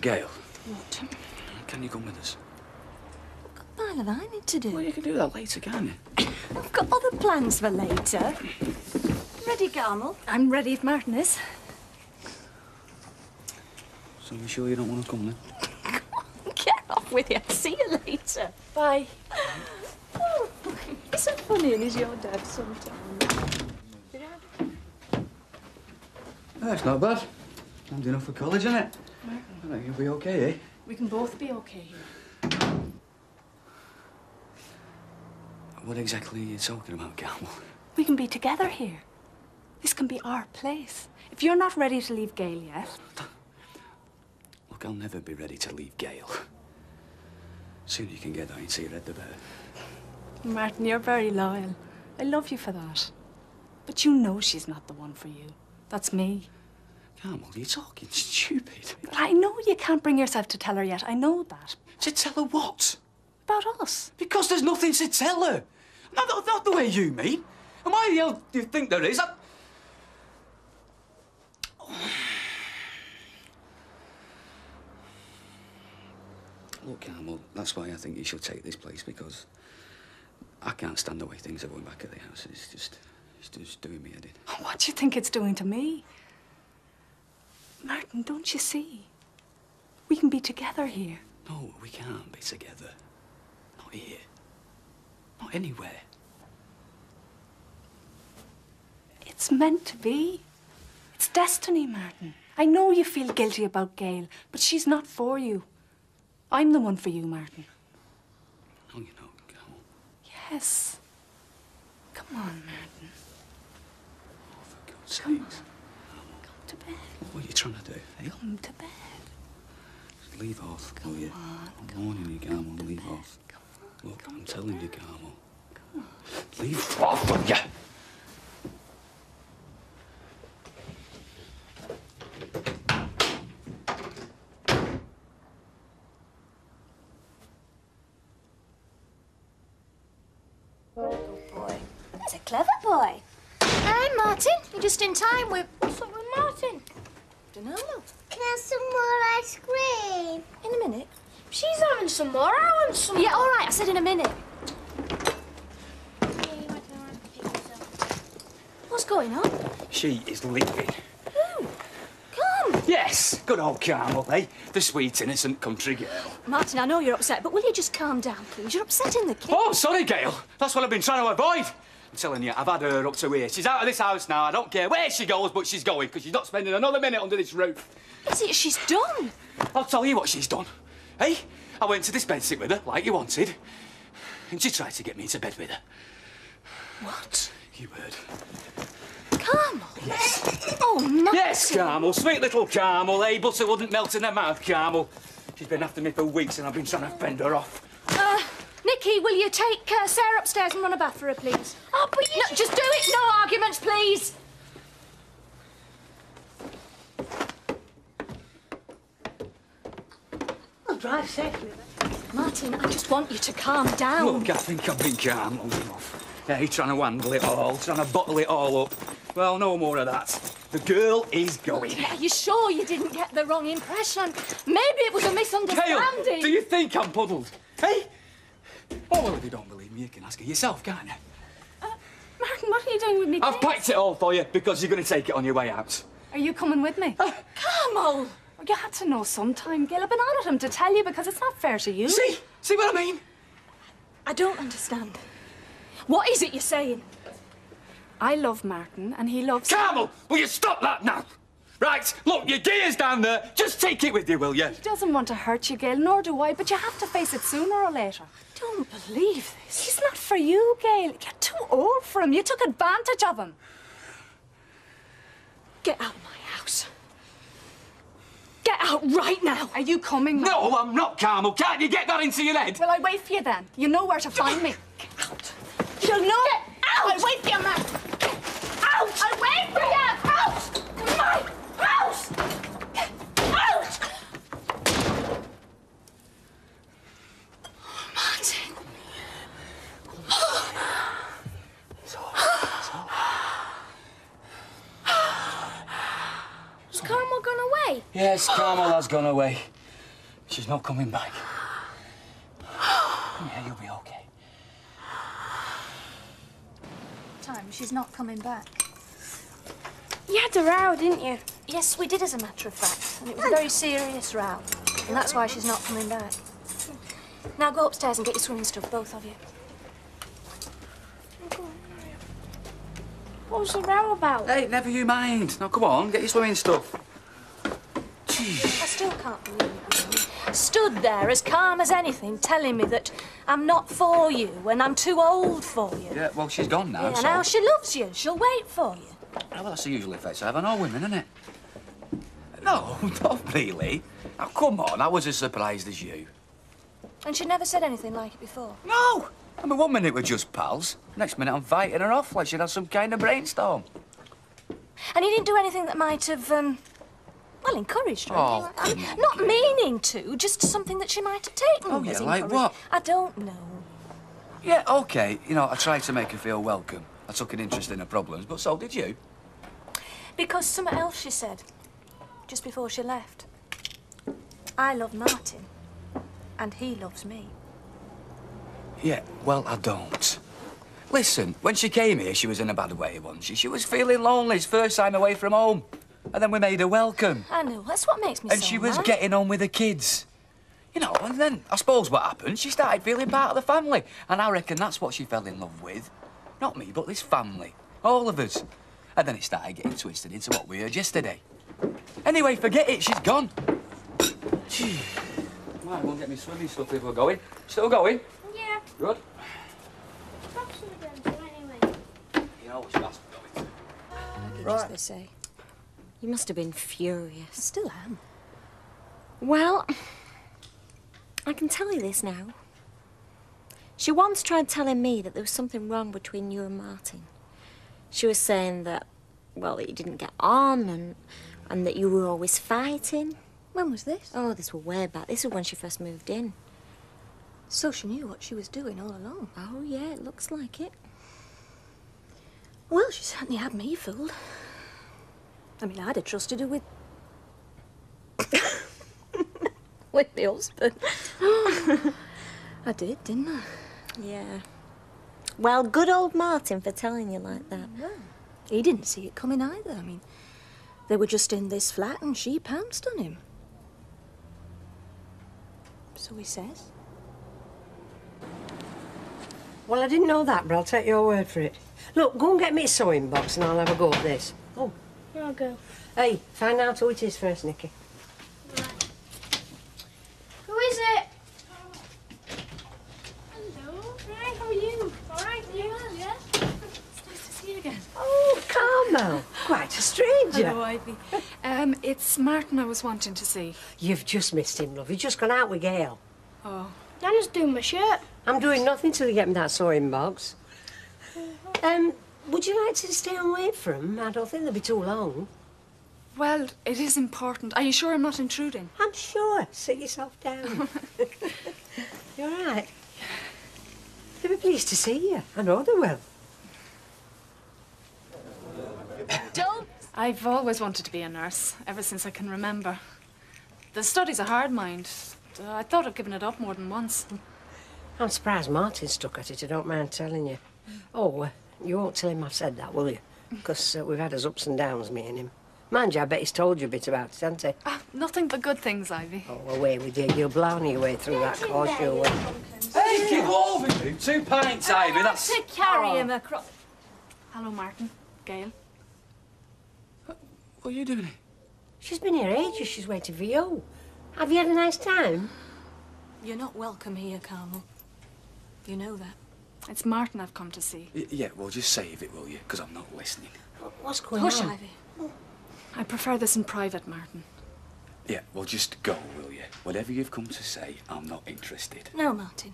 Gail. What? Can you come with us? What have I need to do? Well, you can do that later, can't you? I've got other plans for later. Ready, Carmel? I'm ready if Martin is. So you sure you don't want to come then? Get off with you. See you later. Bye. Oh, he's so funny and he's your dad sometimes. That's not bad. Time's enough for college, isn't it? I think you'll be okay, eh? We can both be okay here. What exactly are you talking about, Carmel? We can be together here. This can be our place. If you're not ready to leave Gail yet... Look, I'll never be ready to leave Gail. Sooner you can get out and see her head, the better. Martin, you're very loyal. I love you for that. But you know she's not the one for you. That's me. Carmel, you're talking stupid. But I know you can't bring yourself to tell her yet. I know that. To tell her what? About us. Because there's nothing to tell her. Not the way you mean. And why the hell do you think there is? Look, Carmel, that's why I think you should take this place, because I can't stand the way things are going back at the house. It's just doing me head in. What do you think it's doing to me? Martin, don't you see? We can be together here. No, we can't be together. Not here. Not anywhere. It's meant to be. It's destiny, Martin. I know you feel guilty about Gail, but she's not for you. I'm the one for you, Martin. Oh, you know, Carmel. Yes. Come on, Martin. Oh, for God's sakes. Come to bed. What are you trying to do, eh? Come to bed. Just leave off, will you? Come warning you, Carmel, leave off. Come on. Look, I'm telling you, Carmel. Come on. Leave off, will you? clever boy. Hey, Martin, you're just in time. What's up with Martin? Dunno. Can I have some more ice cream? In a minute. She's having some more. I want some Yeah, more. all right, I said in a minute. What's going on? She is leaving. Who? Come. Yes, good old Carmel, eh? The sweet, innocent country girl. Martin, I know you're upset, but will you just calm down, please? You're upsetting the kids. Oh, sorry, Gail. That's what I've been trying to avoid. I'm telling you, I've had her up to here. She's out of this house now. I don't care where she goes, but she's going, because she's not spending another minute under this roof. Is it she's done? I'll tell you what she's done. Hey, I went to this bedsit with her, like you wanted, and she tried to get me into bed with her. What? You heard. Carmel? Yes. Oh, Martin. Yes, Carmel. Sweet little Carmel, eh? Butter wouldn't melt in her mouth, Carmel. She's been after me for weeks, and I've been trying to fend her off. Nicky, will you take Sarah upstairs and run a bath for her, please? Oh, but you... No, just do it. No arguments, please. I'll drive safely. Martin, I just want you to calm down. Look, I think I've been calm long enough. Yeah, he's trying to handle it all, trying to bottle it all up. Well, no more of that. The girl is going. Are you sure you didn't get the wrong impression? Maybe it was a misunderstanding. Gail, do you think I'm puddled? Hey? Oh, well, if you don't believe me, you can ask her yourself, can't you? Martin, what are you doing with me? I've packed it all for you because you're going to take it on your way out. Are you coming with me? Carmel! You had to know sometime, Gail. I've been on at him to tell you because it's not fair to you. See? See what I mean? I don't understand. What is it you're saying? I love Martin and he loves... Carmel, will you stop that now? Right, look, your gear's down there. Just take it with you, will you? He doesn't want to hurt you, Gail, nor do I, but you have to face it sooner or later. I don't believe this. He's not for you, Gail. You're too old for him. You took advantage of him. Get out of my house. Get out right now. Are you coming, Martin? No, I'm not, Carmel. Can't you get that into your head? Well, I wait for you then. You know where to find me. Get out. You'll know. Get out. I'll wait for you, Martin. Get out. I'll wait for you. Out. My house. Out. Martin. It's all right. It's all right. Has Carmel gone away? Yes, Carmel has gone away. She's not coming back. Yeah, you'll be okay. Time, she's not coming back. You had a row, didn't you? Yes, we did, as a matter of fact. And it was a very serious row. And that's why she's not coming back. Now go upstairs and get your swimming stuff, both of you. What was the row about? Hey, never you mind. Now, come on, get your swimming stuff. I still can't believe it. Stood there as calm as anything, telling me that I'm not for you and I'm too old for you. Yeah, well, she's gone now, Yeah, so... now she loves you. She'll wait for you. Well, that's the usual effect I have on all women, isn't it? No, not really. Now, come on, I was as surprised as you. And she never said anything like it before. No! I mean, 1 minute we're just pals. Next minute I'm fighting her off like she'd had some kind of brainstorm. And he didn't do anything that might have, well, encouraged her. Oh, I mean, not meaning to, just something that she might have taken Oh, as yeah, like encouraged. what? I don't know. Yeah, OK. You know, I tried to make her feel welcome. I took an interest in her problems, but so did you. Because something else she said, just before she left. I love Martin, and he loves me. Yeah, well, I don't. Listen, when she came here, she was in a bad way, wasn't she? She was feeling lonely, it's first time away from home. And then we made her welcome. I know, that's what makes me And so she was mad. getting on with the kids. You know, and then I suppose what happened, she started feeling part of the family. And I reckon that's what she fell in love with. Not me, but this family. All of us. And then it started getting twisted into what we heard yesterday. Anyway, forget it, she's gone. Gee. Might go and get me swimming stuff if we're going. Still going? Yeah. Good. Perhaps we're going to anyway. You know what that's going to. Right. As they say. You must have been furious. I still am. Well, I can tell you this now. She once tried telling me that there was something wrong between you and Martin. She was saying that, well, that you didn't get on and that you were always fighting. When was this? Oh, this was way back. This was when she first moved in. So she knew what she was doing all along. Oh, yeah, it looks like it. Well, she certainly had me fooled. I mean, I'd have trusted her with... with my husband. I did, didn't I? Yeah. Well, good old Martin for telling you like that. Well, he didn't see it coming either. I mean, they were just in this flat and she pounced on him. So he says. Well, I didn't know that, but I'll take your word for it. Look, go and get me a sewing box and I'll have a go at this. Oh. I'll go. Hey, find out who it is first, Nicky. Right. Who is it? Hello. Hi, how are you? All right, you well, yeah? It's nice to see you again. Oh, Carmel. Quite a stranger. Hello, Ivy. It's Martin I was wanting to see. You've just missed him, love. He's just gone out with Gail. Oh. Nana's doing my shirt. I'm doing nothing till you get me that sewing box. Would you like to stay and wait for him? I don't think they'll be too long. Well, it is important. Are you sure I'm not intruding? I'm sure. Sit yourself down. You're all right. They'll be pleased to see you. I know they will. Don't! I've always wanted to be a nurse, ever since I can remember. The study's a hard mind. I thought of giving it up more than once. I'm surprised Martin stuck at it, I don't mind telling you. Oh, you won't tell him I've said that, will you? Because we've had us ups and downs, me and him. Mind you, I bet he's told you a bit about it, hasn't he? Nothing but good things, Ivy. Oh, away with you. You'll blow your way through that course, you will. Hey, give over, you. 2 pints, Ivy, that's... To carry him across... Hello, Martin. Gail. What are you doing here? She's been here ages. She's waiting for you. Have you had a nice time? You're not welcome here, Carmel. You know that. It's Martin I've come to see. Yeah, well, just save it, will you? Because I'm not listening. What's going Hush, on? Ivy. I prefer this in private, Martin. Yeah, well, just go, will you? Whatever you've come to say, I'm not interested. No, Martin.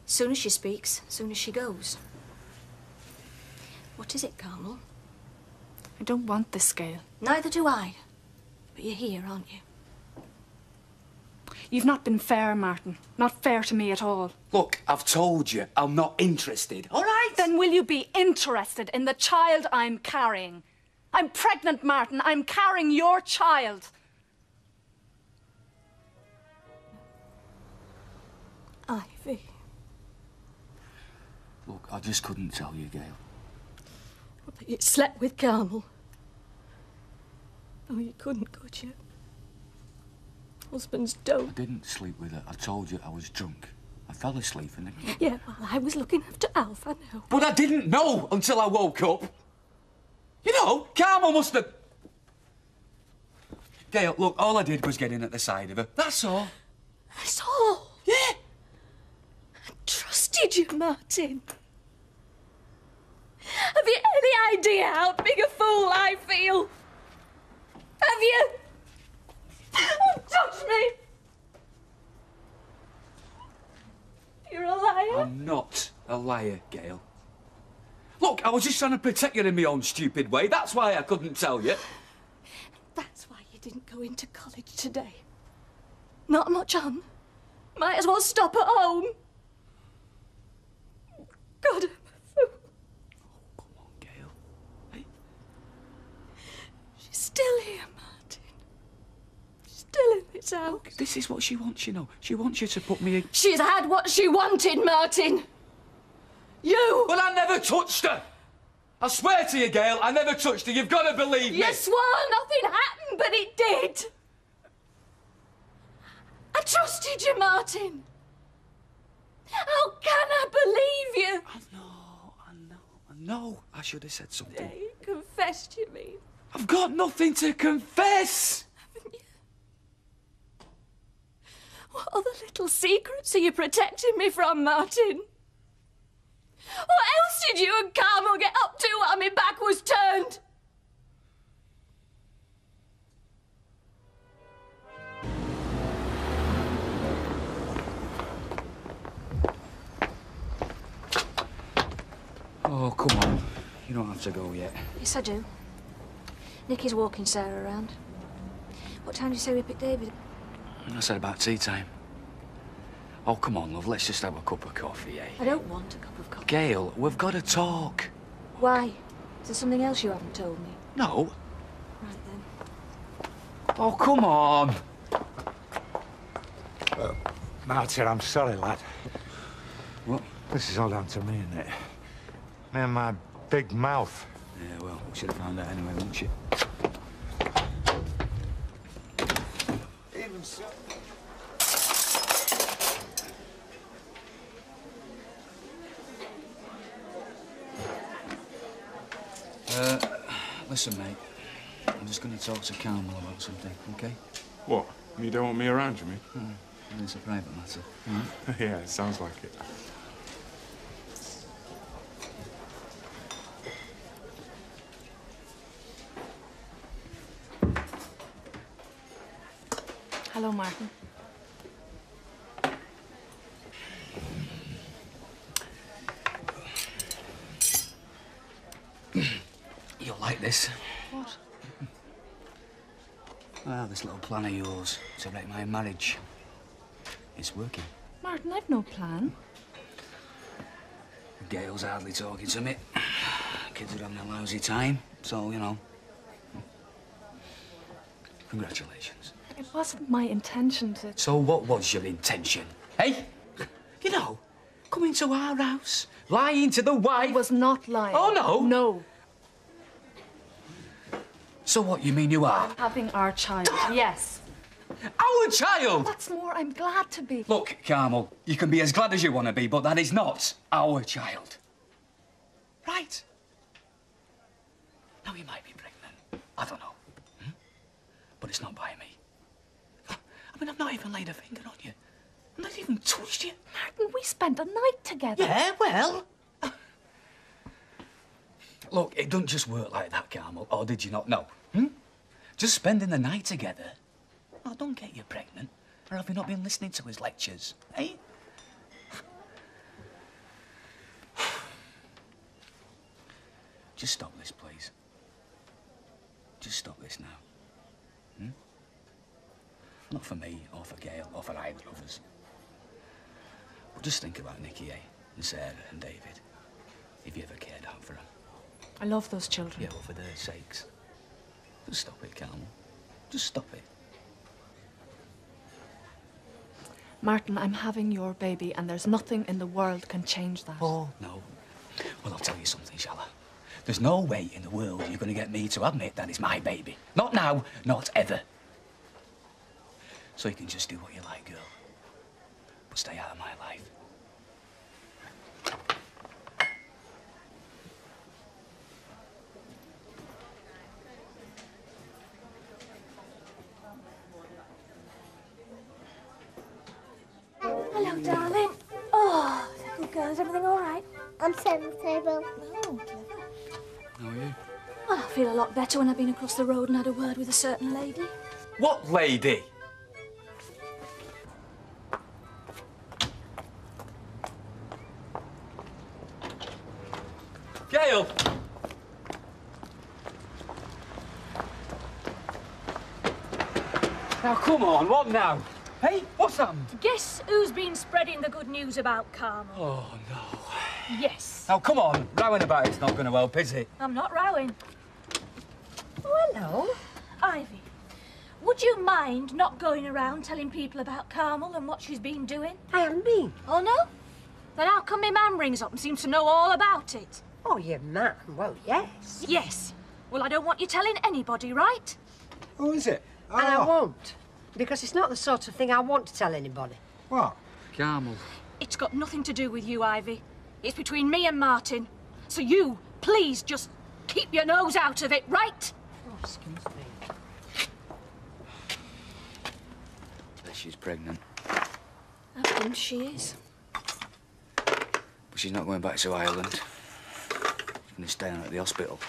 Soon as she speaks, soon as she goes. What is it, Carmel? I don't want this, Gail. Neither do I. But you're here, aren't you? You've not been fair, Martin. Not fair to me at all. Look, I've told you, I'm not interested. All right? Then will you be interested in the child I'm carrying? I'm pregnant, Martin. I'm carrying your child. Ivy. Look, I just couldn't tell you, Gail. But you slept with Carmel. Oh, you couldn't, could you? Husbands don't. I didn't sleep with her. I told you I was drunk. I fell asleep and then... Yeah, well, I was looking after Alf, I know. But I didn't know until I woke up. You know, Carmel must have... Gail, look, all I did was get in at the side of her. That's all. That's all? Yeah. I trusted you, Martin. Have you any idea how big a fool I feel? Have you? Don't touch me! You're a liar. I'm not a liar, Gail. Look, I was just trying to protect you in my own stupid way. That's why I couldn't tell you. That's why you didn't go into college today. Not much on. Might as well stop at home. God, I'm a fool. Oh, come on, Gail. Hey. She's still here, Martin. She's still in this house. Look, this is what she wants, you know. She wants you to put me in... She's had what she wanted, Martin. You! But I never touched her! I swear to you, Gail, I never touched her. You've got to believe me. You swore nothing happened, but it did. I trusted you, Martin. How can I believe you? I know. I should have said something. Yeah, you confessed, you mean? I've got nothing to confess. Haven't you? What other little secrets are you protecting me from, Martin? What else did you and Carmel get up to while my back was turned? Oh, come on. You don't have to go yet. Yes, I do. Nicky's walking Sarah around. What time did you say we picked David? I said about tea time. Oh, come on, love. Let's just have a cup of coffee, eh? I don't want a cup of coffee. Gail, we've got to talk. Why? Is there something else you haven't told me? No. Right then. Oh, come on. Martin, I'm sorry, lad. What? This is all down to me, isn't it? Me and my big mouth. Yeah, well, we should have found out anyway, wouldn't you? Even so. Listen, mate. I'm just going to talk to Carmel about something, OK? What? You don't want me around, you mean? It's a private matter. Yeah, it sounds like it. Hello, Martin. You'll like this. What? Well, this little plan of yours to wreck my marriage. It's working. Martin, I've no plan. Gail's hardly talking to me. Kids are having a lousy time, so, you know. Congratulations. It wasn't my intention to... So what was your intention? Hey? You know, coming to our house, lying to the wife... I was not lying. Oh, no? No. So what, you mean you are? I'm having our child, yes. Our child? What's more, I'm glad to be. Look, Carmel, you can be as glad as you want to be, but that is not our child. Right? Now, you might be pregnant. I don't know. But it's not by me. I mean, I've not even laid a finger on you. I've not even touched you. Martin, we spent a night together. Yeah, well... Look, it doesn't just work like that, Carmel, or did you not know? Just spending the night together. Oh, don't get you pregnant. Or have you not been listening to his lectures, eh? Just stop this, please. Just stop this now. Not for me, or for Gail, or for either of us. But just think about Nicky, eh? And Sarah and David. If you ever cared out for them. I love those children. Yeah, well, for their sakes. Just stop it, Carmel. Just stop it. Martin, I'm having your baby, and there's nothing in the world can change that. Oh, no. Well, I'll tell you something, shall I? There's no way in the world you're going to get me to admit that it's my baby. Not now, not ever. So you can just do what you like, girl. But stay out of my life. Hello, darling. Oh, good girl. Is everything all right? I'm setting the table. Oh, clever. How are you? Well, I feel a lot better when I've been across the road and had a word with a certain lady. What lady? Gail! Now, come on, what now? Hey, what's happened? Guess who's been spreading the good news about Carmel? Oh, no. Yes. Now, come on, rowing about it's not going to help, is it? I'm not rowing. Oh, hello. Ivy, would you mind not going around telling people about Carmel and what she's been doing? I haven't been. Oh, no? Then how come my man rings up and seems to know all about it? Oh, your man? Well, yes. Yes. Well, I don't want you telling anybody, right? Who is it? Oh. And I won't. Because it's not the sort of thing I want to tell anybody. What? Carmel. It's got nothing to do with you, Ivy. It's between me and Martin. So you, please, just keep your nose out of it, right? Oh, excuse me. Bet she's pregnant. I think she is. But she's not going back to Ireland. She's going to stay on at the hospital.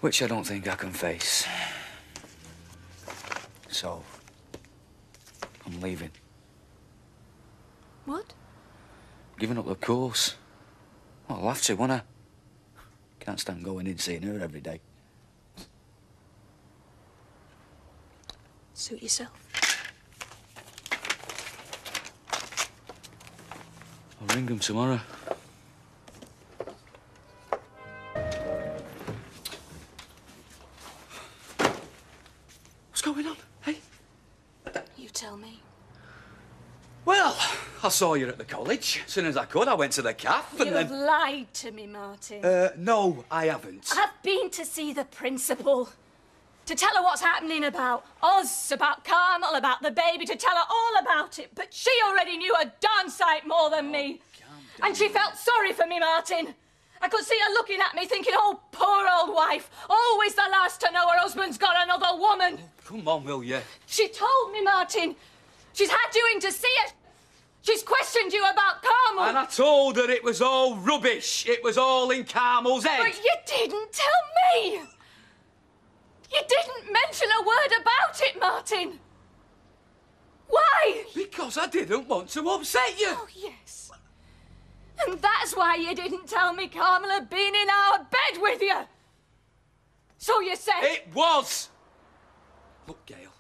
Which I don't think I can face. So, I'm leaving. What? Giving up the course. Well, I'll have to, won't I? Can't stand going in seeing her every day. Suit yourself. I'll ring them tomorrow. I saw you at the college. As soon as I could, I went to the cafe and You've then... lied to me, Martin. No, I haven't. I've been to see the principal. To tell her what's happening about us, about Carmel, about the baby, to tell her all about it. But she already knew a darn sight more than me. And she felt sorry for me, Martin. I could see her looking at me thinking, oh, poor old wife, always the last to know her husband's got another woman. Come on, will you? She told me, Martin. She's had you in to see it. She's questioned you about Carmel. And I told her it was all rubbish. It was all in Carmel's head. But you didn't tell me. You didn't mention a word about it, Martin. Why? Because I didn't want to upset you. Oh, yes. And that's why you didn't tell me Carmel had been in our bed with you. So you said... It was. Look, Gail,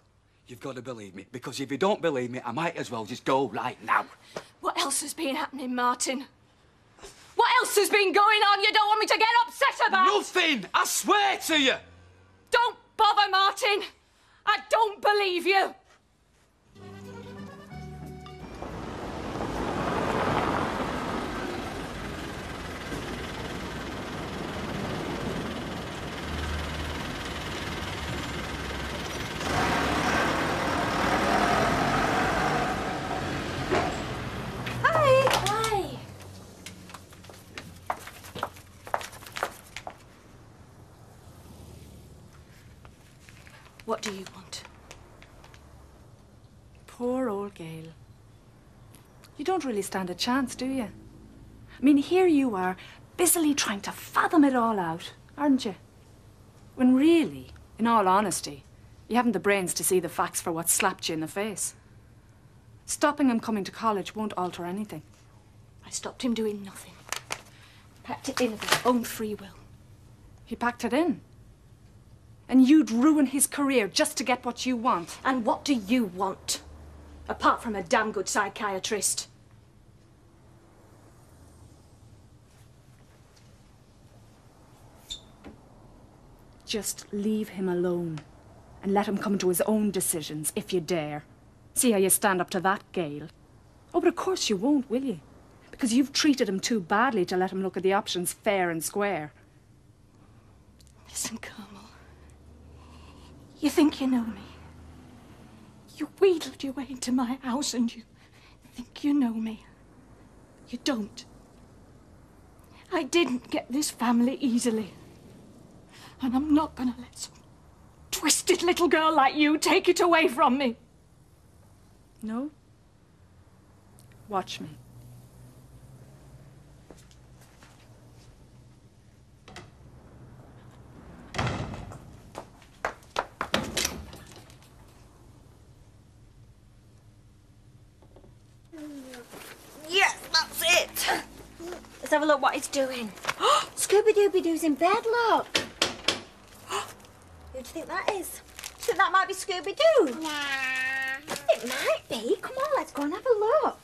you've got to believe me, because if you don't believe me, I might as well just go right now. What else has been happening, Martin? What else has been going on you don't want me to get upset about? Nothing, I swear to you. Don't bother, Martin. I don't believe you. What do you want? Poor old Gail. You don't really stand a chance, do you? I mean, here you are, busily trying to fathom it all out, aren't you? When really, in all honesty, you haven't the brains to see the facts for what slapped you in the face. Stopping him coming to college won't alter anything. I stopped him doing nothing. Packed it in of his own free will. He packed it in. And you'd ruin his career just to get what you want. And what do you want? Apart from a damn good psychiatrist. Just leave him alone and let him come to his own decisions, if you dare. See how you stand up to that, Gail. Oh, but of course you won't, will you? Because you've treated him too badly to let him look at the options fair and square. Listen, Carmel. You think you know me. You wheedled your way into my house and you think you know me. You don't. I didn't get this family easily. And I'm not gonna let some twisted little girl like you take it away from me. No? Watch me. Yes, that's it. Let's have a look what it's doing. Scooby-Dooby-Doo's in bed, look. Who do you think that is? Do you think that might be Scooby-Doo? Nah. It might be. Come on, let's go and have a look.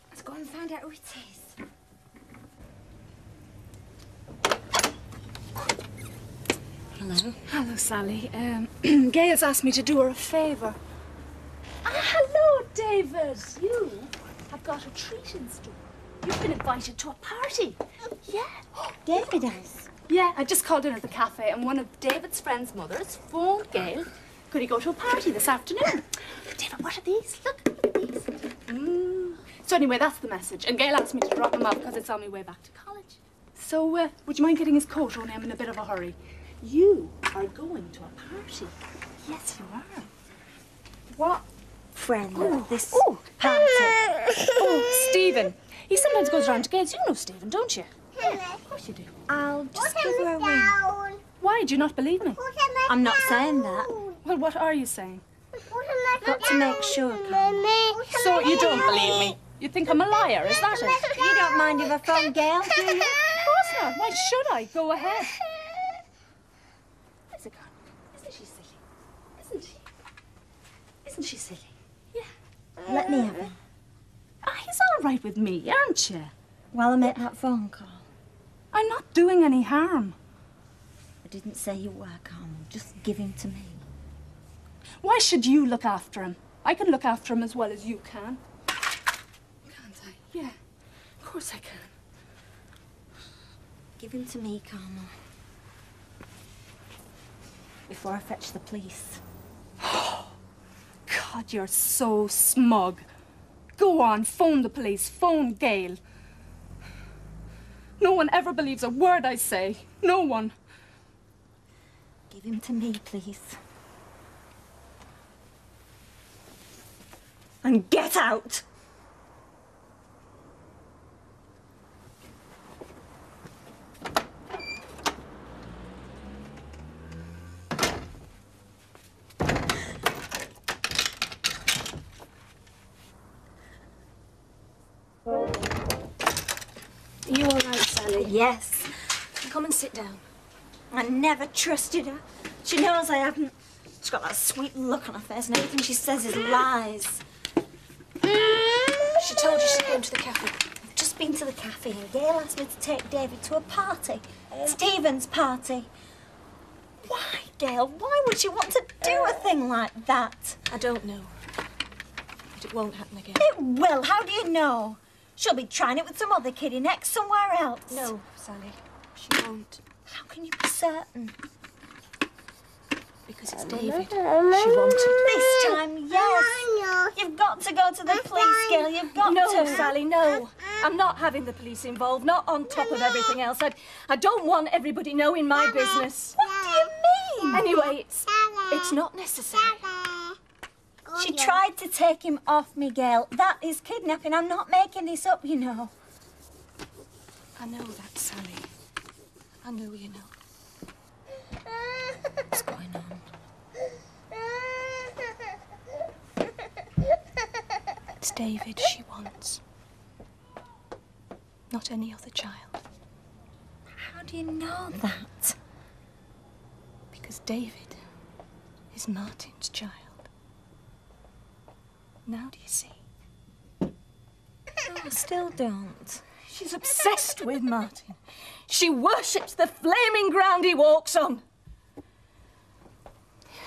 Let's go and find out who it is. Hello. Hello, Sally. Gail's asked me to do her a favour. Hello, David. You have got a treat in store. You've been invited to a party. Yeah. David has. Yeah, I just called in at the cafe and one of David's friend's mothers phoned Gail. Could he go to a party this afternoon? David, what are these? Look at these. So anyway, that's the message. And Gail asked me to drop him off because it's on my way back to college. So, would you mind getting his coat? Only I'm in a bit of a hurry. You are going to a party. Yes, you are. What friend of this party? Oh, Stephen. He sometimes goes round to Gail's. You know Stephen, don't you? Yeah, of course you do. I'll just give her a ring. Why? Do you not believe me? I'm not saying that. Well, what are you saying? Got to make sure, Carmel. So you don't believe me? You think I'm a liar, is that it? You don't mind if I phone Gail, do you? Of course not. Why should I? Go ahead. Where's it gone? Isn't she silly? Isn't she? Isn't she silly? Yeah. Let me have him. He's all right with me, aren't you? While I make that phone call. I'm not doing any harm. I didn't say you were, Carmel. Just give him to me. Why should you look after him? I can look after him as well as you can. Can't I? Yeah, of course I can. Give him to me, Carmel. Before I fetch the police. God, you're so smug. Go on, phone the police, phone Gail. No one ever believes a word I say. No one. Give him to me, please. And get out! Are you all right, Sally? Yes. Come and sit down. I never trusted her. She knows I haven't. She's got that sweet look on her face and everything she says is lies. She told you she came to the cafe. I've just been to the cafe and Gail asked me to take David to a party. Stephen's party. Why, Gail? Why would she want to do a thing like that? I don't know. But it won't happen again. It will. How do you know? She'll be trying it with some other kiddie next somewhere else. No, Sally. She won't. How can you be certain? Because it's David. She wanted. This time, yes. You've got to go to the police, Gail. You've got to. No, Sally, no. I'm not having the police involved, not on top of everything else. I don't want everybody knowing my business. What do you mean? Anyway, it's not necessary. She tried to take him off me, Gail. That is kidnapping. I'm not making this up, you know. I know that, Sally. I know you know. What's going on? It's David she wants. Not any other child. How do you know that? Because David is Martin's child. Now do you see? No, I still don't. She's obsessed with Martin. She worships the flaming ground he walks on.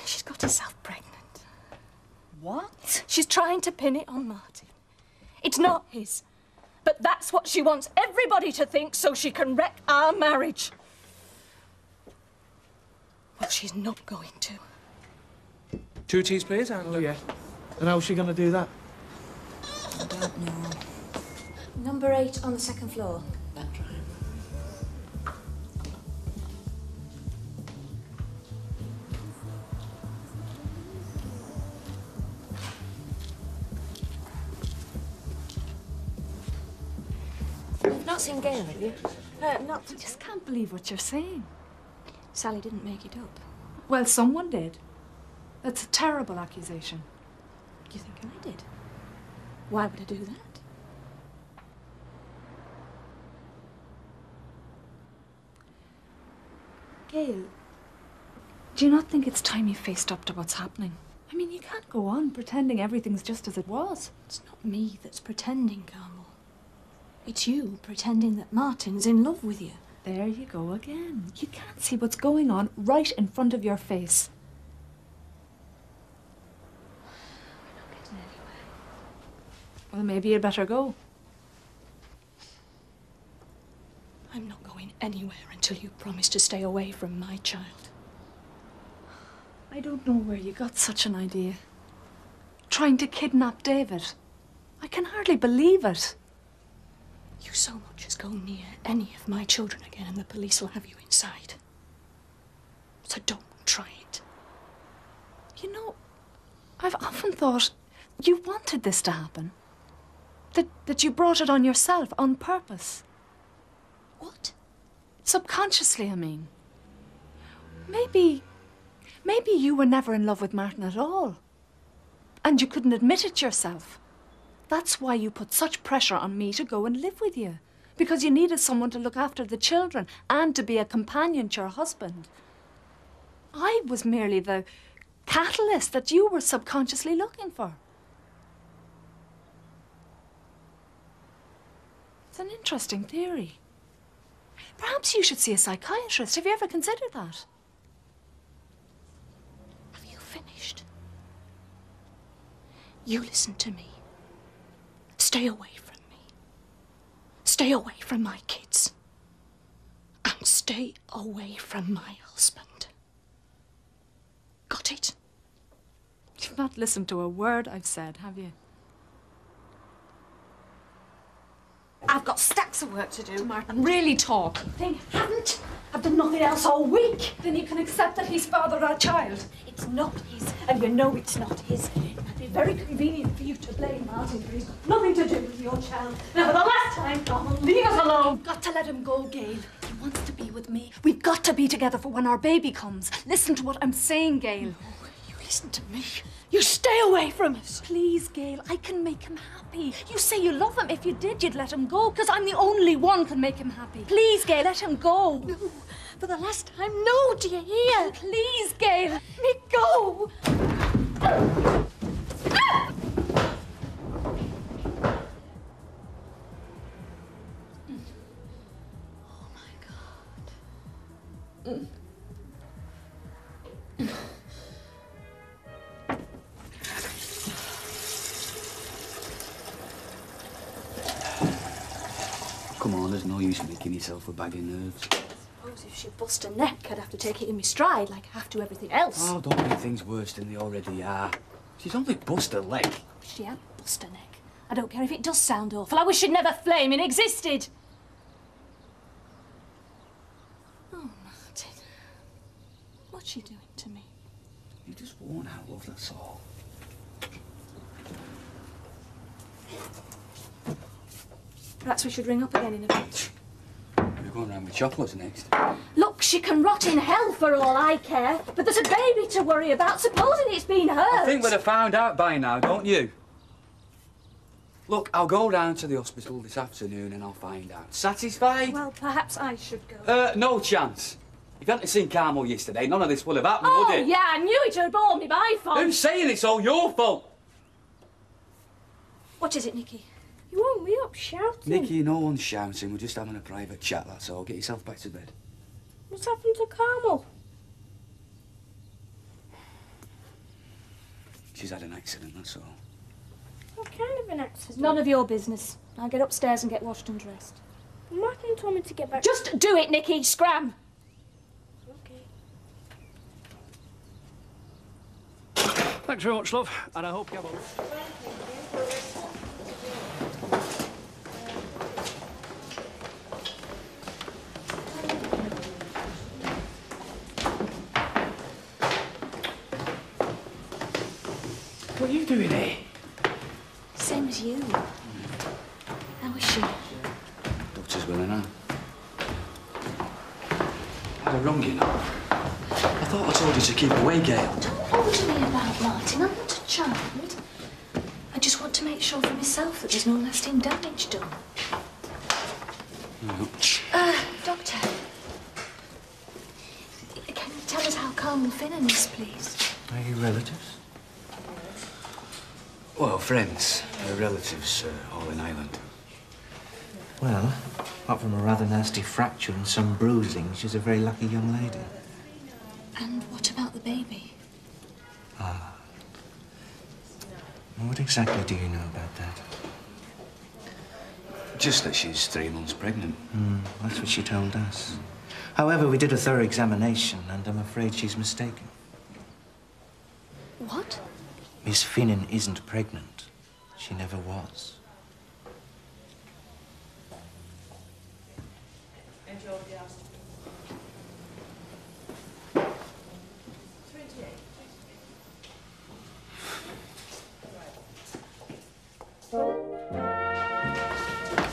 She's got herself pregnant. What? She's trying to pin it on Martin. It's not his. But that's what she wants everybody to think so she can wreck our marriage. Well, she's not going to. 2 teas, please. Oh, yeah. And how's she going to do that? I don't know. Number 8 on the 2nd floor. That's right. You've not seen Gail, have you? No, I just can't believe what you're saying. Sally didn't make it up. Well, someone did. That's a terrible accusation. Do you think I did? Why would I do that? Gail, do you not think it's time you faced up to what's happening? I mean, you can't go on pretending everything's just as it was. It's not me that's pretending, Carmel. It's you pretending that Martin's in love with you. There you go again. You can't see what's going on right in front of your face. We're not getting anywhere. Well, maybe you'd better go. I'm not going anywhere until you promise to stay away from my child. I don't know where you got such an idea. Trying to kidnap David. I can hardly believe it. You so much as go near any of my children again and the police will have you inside. So don't try it. You know, I've often thought you wanted this to happen. That you brought it on yourself on purpose. What? Subconsciously, I mean. Maybe you were never in love with Martin at all. And you couldn't admit it yourself. That's why you put such pressure on me to go and live with you. Because you needed someone to look after the children and to be a companion to your husband. I was merely the catalyst that you were subconsciously looking for. It's an interesting theory. Perhaps you should see a psychiatrist. Have you ever considered that? Have you finished? You listen to me. Stay away from me. Stay away from my kids. And stay away from my husband. Got it? You've not listened to a word I've said, have you? I've got stacks of work to do, Martin. Really talk. Then you haven't. I've done nothing else all week. Then you can accept that he's fathered our child. It's not his, and you know it's not his. It'd be very convenient for you to blame Martin for he's got nothing to do with your child. Now, for the last time, Carmel, leave us alone. We've got to let him go, Gail. He wants to be with me. We've got to be together for when our baby comes. Listen to what I'm saying, Gail. No, you listen to me. You stay away from us. Please, Gail, I can make him happy. You say you love him. If you did, you'd let him go, because I'm the only one can make him happy. Please, Gail, let him go. No, for the last time, no, do you hear? Please, Gail. Let me go. Oh, my God. Come on, there's no use making yourself a bag of nerves. I suppose if she bust a neck, I'd have to take it in my stride like I have to everything else. Oh, don't make things worse than they already are. She's only bust her leg. She had bust a neck. I don't care if it does sound awful. I wish she'd never flaming existed. Oh, Martin. What's she doing to me? You're just worn out, love, that's all. Perhaps we should ring up again in a bit. We're going round with chocolates next. Look, she can rot in hell for all I care, but there's a baby to worry about, supposing it's been hurt. I think we'd have found out by now, don't you? Look, I'll go round to the hospital this afternoon and I'll find out. Satisfied? Well, perhaps I should go. No chance. If you hadn't seen Carmel yesterday, none of this would have happened, Oh, would it? yeah, I knew it would have all me by fault. Who's saying it's all your fault? What is it, Nicky? You won't be up shouting. Nicky, no one's shouting. We're just having a private chat, that's all. Get yourself back to bed. What's happened to Carmel? She's had an accident, that's all. What kind of an accident? None of your business. I'll get upstairs and get washed and dressed. Martin told me to get back. Just do it, Nicky. Scram. Thanks very much, love, and I hope you have a... What are you doing here? Same as you. How is she? Doctor's willing, huh? Had a wrong, you know. I thought I told you to keep away, Gail. Don't order me about Martin. I'm not a child. I just want to make sure for myself that there's no lasting damage done. Doctor. Can you tell us how Carmel Finnan is, please? Are you relatives? Well, friends. Her relatives, all in Ireland. Well, apart from a rather nasty fracture and some bruising, she's a very lucky young lady. And what about the baby? Ah. What exactly do you know about that? Just that she's 3 months pregnant. That's what she told us. However, we did a thorough examination, and I'm afraid she's mistaken. What? Miss Finnan isn't pregnant. She never was.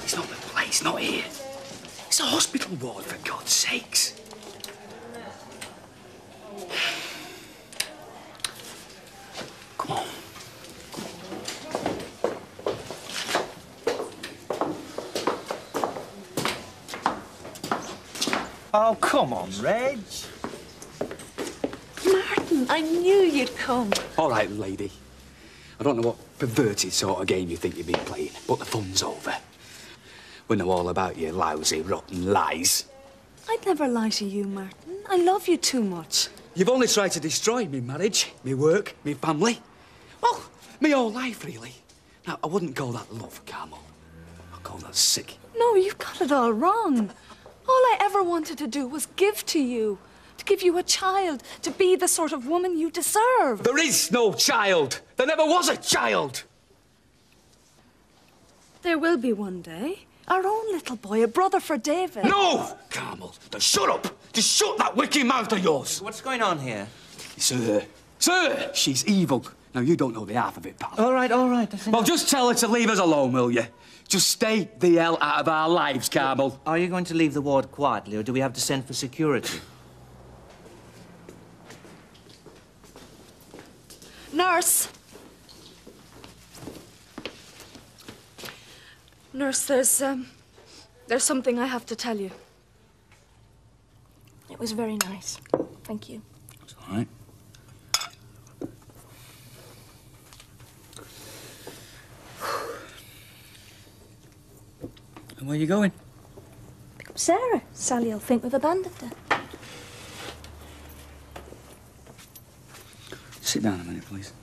It's not the place, not here. It's a hospital ward, for God's sakes. Come on. Oh, come on, Reg. Martin, I knew you'd come. All right, lady. I don't know what perverted sort of game you think you've been playing, but the fun's over. We know all about your lousy, rotten lies. I'd never lie to you, Martin. I love you too much. You've only tried to destroy me marriage, me work, me family. Well, My whole life, really. Now, I wouldn't call that love, Carmel. I'd call that sick. No, you've got it all wrong. All I ever wanted to do was give to you. To give you a child. To be the sort of woman you deserve. There is no child. There never was a child. There will be one day. Our own little boy, a brother for David. No! Carmel, just shut up. Just shut that wicked mouth of yours. What's going on here? Sir. Sir! She's evil. Now, you don't know the half of it, pal. All right, all right. Well, just tell her to leave us alone, will you? Just stay the hell out of our lives, Carmel. Are you going to leave the ward quietly, or do we have to send for security? Nurse! Nurse, there's something I have to tell you. It was very nice. Thank you. It's all right. And where are you going? Pick up Sarah. Sally'll think we've abandoned her. Sit down a minute, please.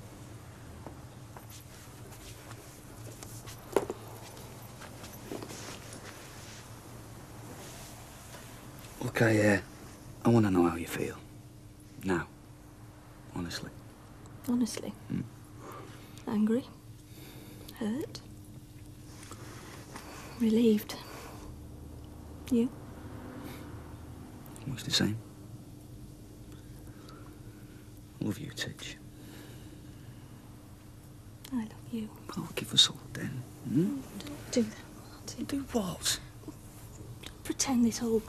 Look, I want to know how you feel. Now. Honestly. Honestly? Angry? Hurt? Relieved? You? Much the same. Love you, Titch. I love you. Oh, give us all then. Don't do that, Martin. Do what? Don't pretend this whole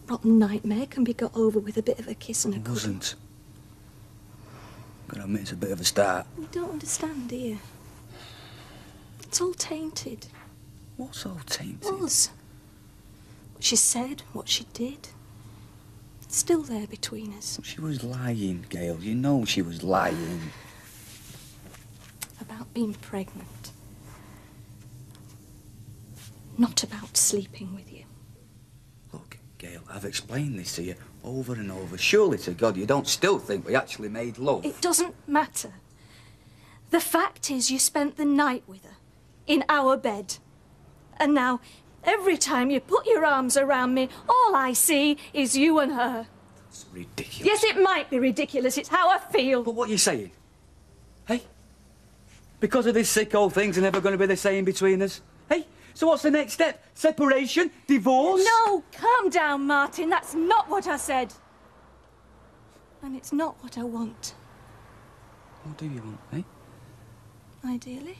rotten nightmare can be got over with a bit of a kiss and a cuddle. It wasn't. Gotta admit, it's a bit of a start. You don't understand, do you? It's all tainted. What's all tainted? Us. What she said, what she did. It's still there between us. She was lying, Gail. You know she was lying. About being pregnant. Not about sleeping with you. Look, Gail, I've explained this to you over and over. Surely to God you don't still think we actually made love. It doesn't matter. The fact is you spent the night with her. In our bed. And now, every time you put your arms around me, all I see is you and her. That's ridiculous. Yes, it might be ridiculous. It's how I feel. But what are you saying? Hey? Because of this sick old things are never going to be the same between us? Hey? So what's the next step? Separation? Divorce? No, calm down, Martin. That's not what I said. And it's not what I want. What do you want, eh? Ideally.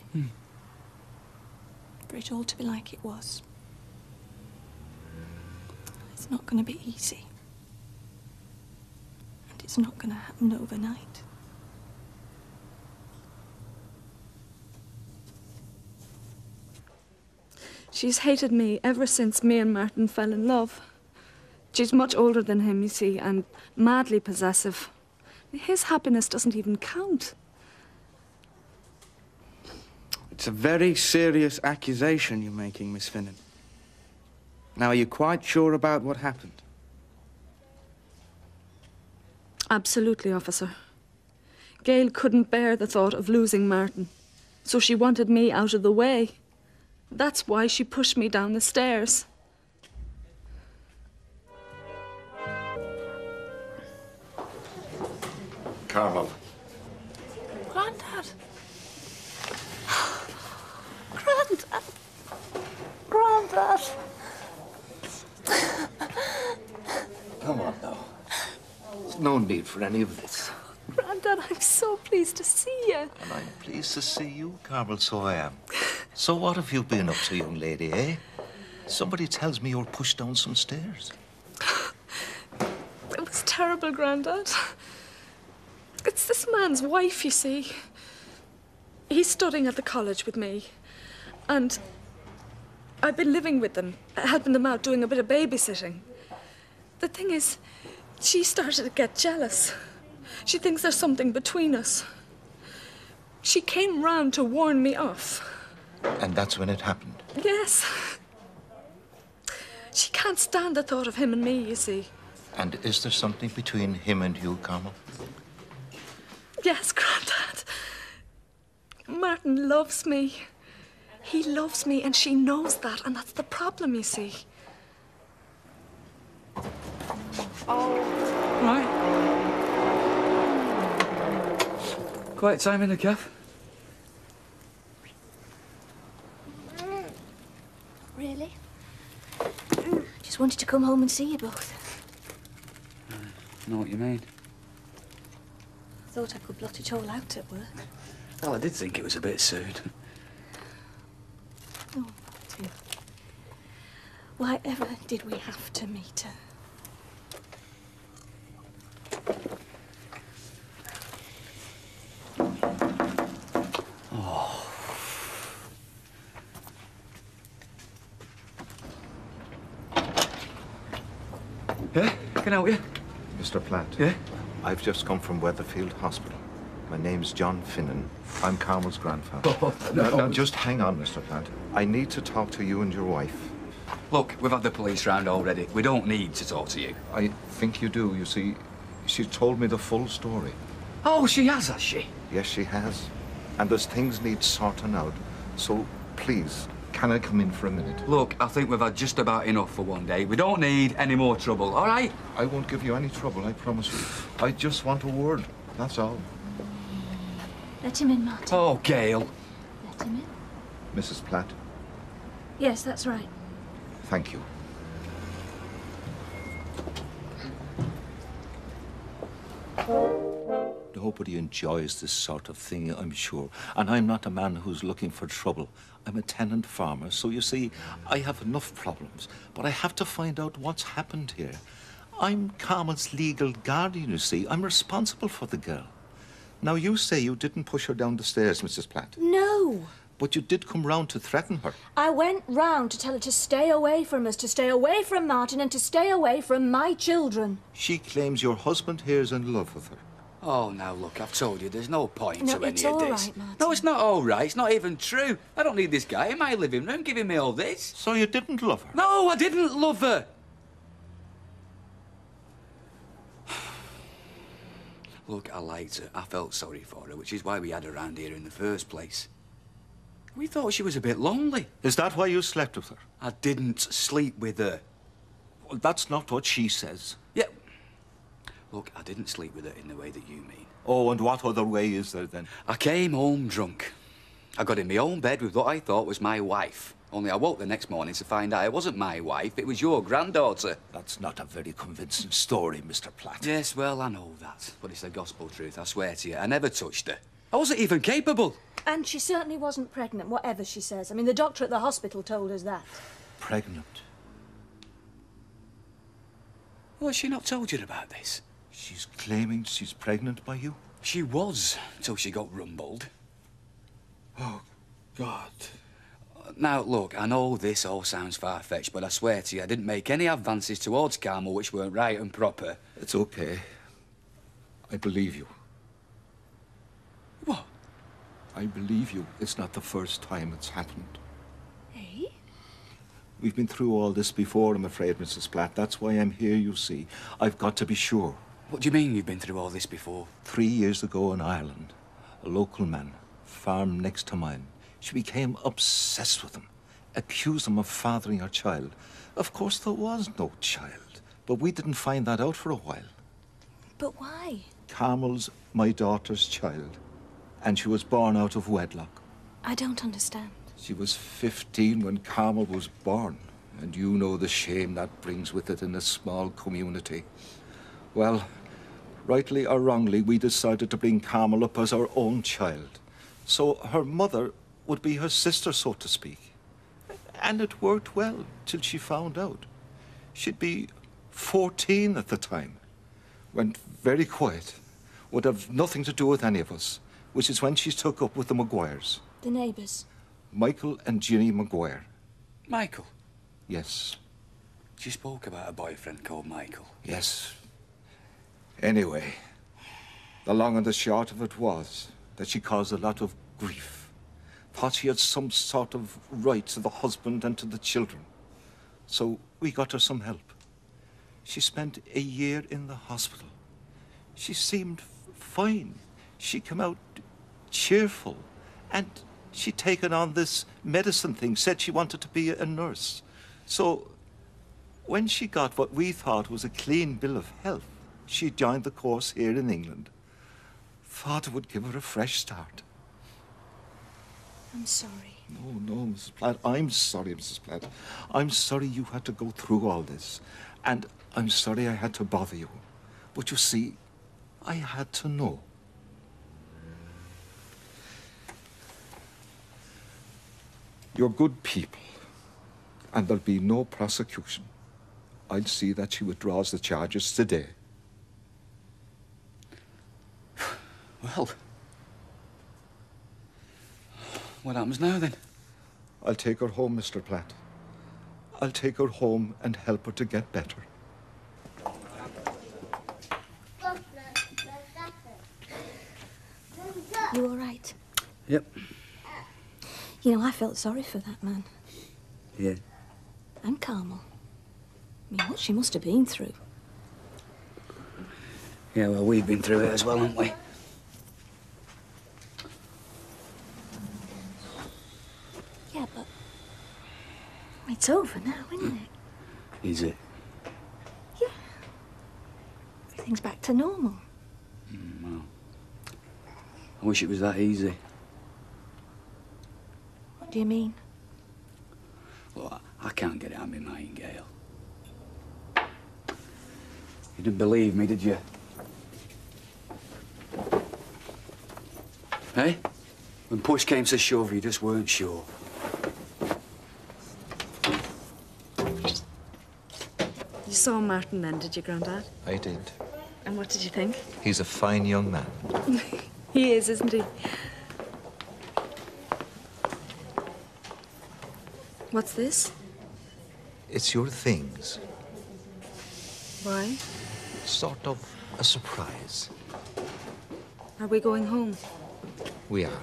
For it all to be like it was. It's not going to be easy. And it's not going to happen overnight. She's hated me ever since me and Martin fell in love. She's much older than him, you see, and madly possessive. His happiness doesn't even count. It's a very serious accusation you're making, Miss Finnan. Now, are you quite sure about what happened? Absolutely, officer. Gail couldn't bear the thought of losing Martin, so she wanted me out of the way. That's why she pushed me down the stairs. Carmel. Grandad. Grandad. Grandad. Come on now. There's no need for any of this. Grandad, I'm so pleased to see you. And I'm pleased to see you, Carmel, so I am. So what have you been up to, young lady, eh? Somebody tells me you're pushed down some stairs. It was terrible, Grandad. It's this man's wife, you see. He's studying at the college with me. And I've been living with them, helping them out, doing a bit of babysitting. The thing is, she started to get jealous. She thinks there's something between us. She came round to warn me off. And that's when it happened? Yes. She can't stand the thought of him and me, you see. And is there something between him and you, Carmel? Yes, Grandad. Martin loves me. He loves me and she knows that, and that's the problem, you see. Oh. Right. Quiet time in the cafe. Really? Just wanted to come home and see you both. Know what you mean? Thought I could blot it all out at work. Well, I did think it was a bit soon. Oh, Martin. Why ever did we have to meet her? Oh. Yeah? Can I help you? Mr. Platt. Yeah? I've just come from Weatherfield Hospital. My name's John Finnan. I'm Carmel's grandfather. Oh, no. Now, just hang on, Mr. Platt. I need to talk to you and your wife. Look, we've had the police round already. We don't need to talk to you. I think you do. You see, she's told me the full story. Oh, she has she? Yes, she has. And there's things need sorting out. So, please, can I come in for a minute? Look, I think we've had just about enough for one day. We don't need any more trouble, all right? I won't give you any trouble, I promise you. I just want a word, that's all. Let him in, Martin. Oh, Gail. Let him in. Mrs. Platt, Yes, that's right. thank you. Nobody enjoys this sort of thing, I'm sure. And I'm not a man who's looking for trouble. I'm a tenant farmer, so you see, I have enough problems. But I have to find out what's happened here. I'm Carmel's legal guardian, you see. I'm responsible for the girl. Now, you say you didn't push her down the stairs, Mrs. Platt. No. But you did come round to threaten her. I went round to tell her to stay away from us, to stay away from Martin, and to stay away from my children. She claims your husband here is in love with her. Oh, now, look, I've told you, there's no point No, to any it's of all this. right, Martin. No, it's not all right. It's not even true. I don't need this guy in my living room giving me all this. So you didn't love her? No, I didn't love her. Look, I liked her. I felt sorry for her, which is why we had her around here in the first place. We thought she was a bit lonely. Is that why you slept with her? I didn't sleep with her. Well, that's not what she says. Yeah. Look, I didn't sleep with her in the way that you mean. Oh, and what other way is there, then? I came home drunk. I got in my own bed with what I thought was my wife. Only I woke the next morning to find out it wasn't my wife, it was your granddaughter. That's not a very convincing story, Mr. Platt. Yes, well, I know that. But it's the gospel truth, I swear to you. I never touched her. I wasn't even capable. And she certainly wasn't pregnant, whatever she says. I mean, the doctor at the hospital told us that. Pregnant? Well, has she not told you about this? She's claiming she's pregnant by you? She was, till she got rumbled. Oh, God. Now, look, I know this all sounds far-fetched, but I swear to you, I didn't make any advances towards Carmel which weren't right and proper. It's okay. I believe you. What? I believe you. It's not the first time it's happened. Eh? We've been through all this before, I'm afraid, Mrs. Platt. That's why I'm here, you see. I've got to be sure. What do you mean you've been through all this before? 3 years ago in Ireland, a local man, farm next to mine, she became obsessed with him, accused him of fathering her child. Of course, there was no child, but we didn't find that out for a while. But why? Carmel's my daughter's child, and she was born out of wedlock. I don't understand. She was 15 when Carmel was born, and you know the shame that brings with it in a small community. Well, rightly or wrongly, we decided to bring Carmel up as our own child. So her mother would be her sister, so to speak. And it worked well till she found out. She'd be 14 at the time. Went very quiet. Would have nothing to do with any of us, which is when she took up with the Maguires. The neighbours. Michael and Ginny Maguire. Michael? Yes. She spoke about a boyfriend called Michael. Yes. Anyway, the long and the short of it was that she caused a lot of grief. Thought she had some sort of right to the husband and to the children. So we got her some help. She spent a year in the hospital. She seemed fine. She came out cheerful And she'd taken on this medicine thing, said she wanted to be a nurse. So when she got what we thought was a clean bill of health, she joined the course here in England. Thought it would give her a fresh start. I'm sorry. No, Mrs. Platt. I'm sorry, Mrs. Platt. I'm sorry you had to go through all this. And I'm sorry I had to bother you. But you see, I had to know. You're good people, and there'll be no prosecution. I'll see that she withdraws the charges today. Well, what happens now, then? I'll take her home, Mr. Platt. I'll take her home and help her to get better. You all right? Yep. You know, I felt sorry for that man. Yeah. And Carmel. I mean, what she must have been through. Yeah, well, we've been through it as well, haven't we? Yeah, but it's over now, isn't it? Is it? Yeah. Everything's back to normal. Well, I wish it was that easy. What do you mean? Well, I can't get it out of my mind, Gail. You didn't believe me, did you? Hey? When push came to shove, you just weren't sure. You saw Martin then, did you, Grandad? I did. And what did you think? He's a fine young man. He is, isn't he? What's this? It's your things. Why? Sort of a surprise. Are we going home? We are.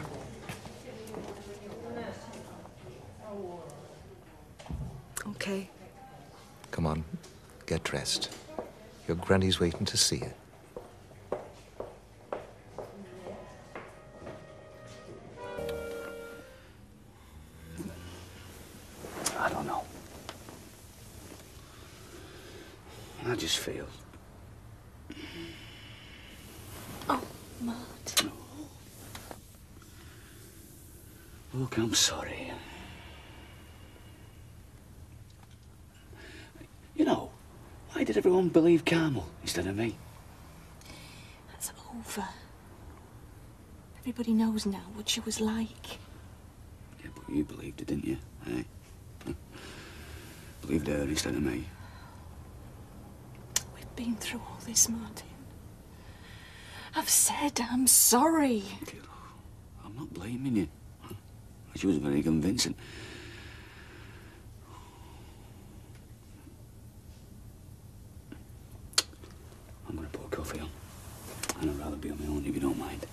Okay. Come on, get dressed. Your granny's waiting to see you. I don't know. I just feel... Oh, Mart. Look, I'm sorry. You know, why did everyone believe Carmel instead of me? That's over. Everybody knows now what she was like. Yeah, but you believed it, didn't you? Eh? Believed her instead of me. We've been through all this, Martin. I've said I'm sorry. I'm not blaming you. She was very convincing. I'm gonna put a coffee on. And I'd rather be on my own if you don't mind.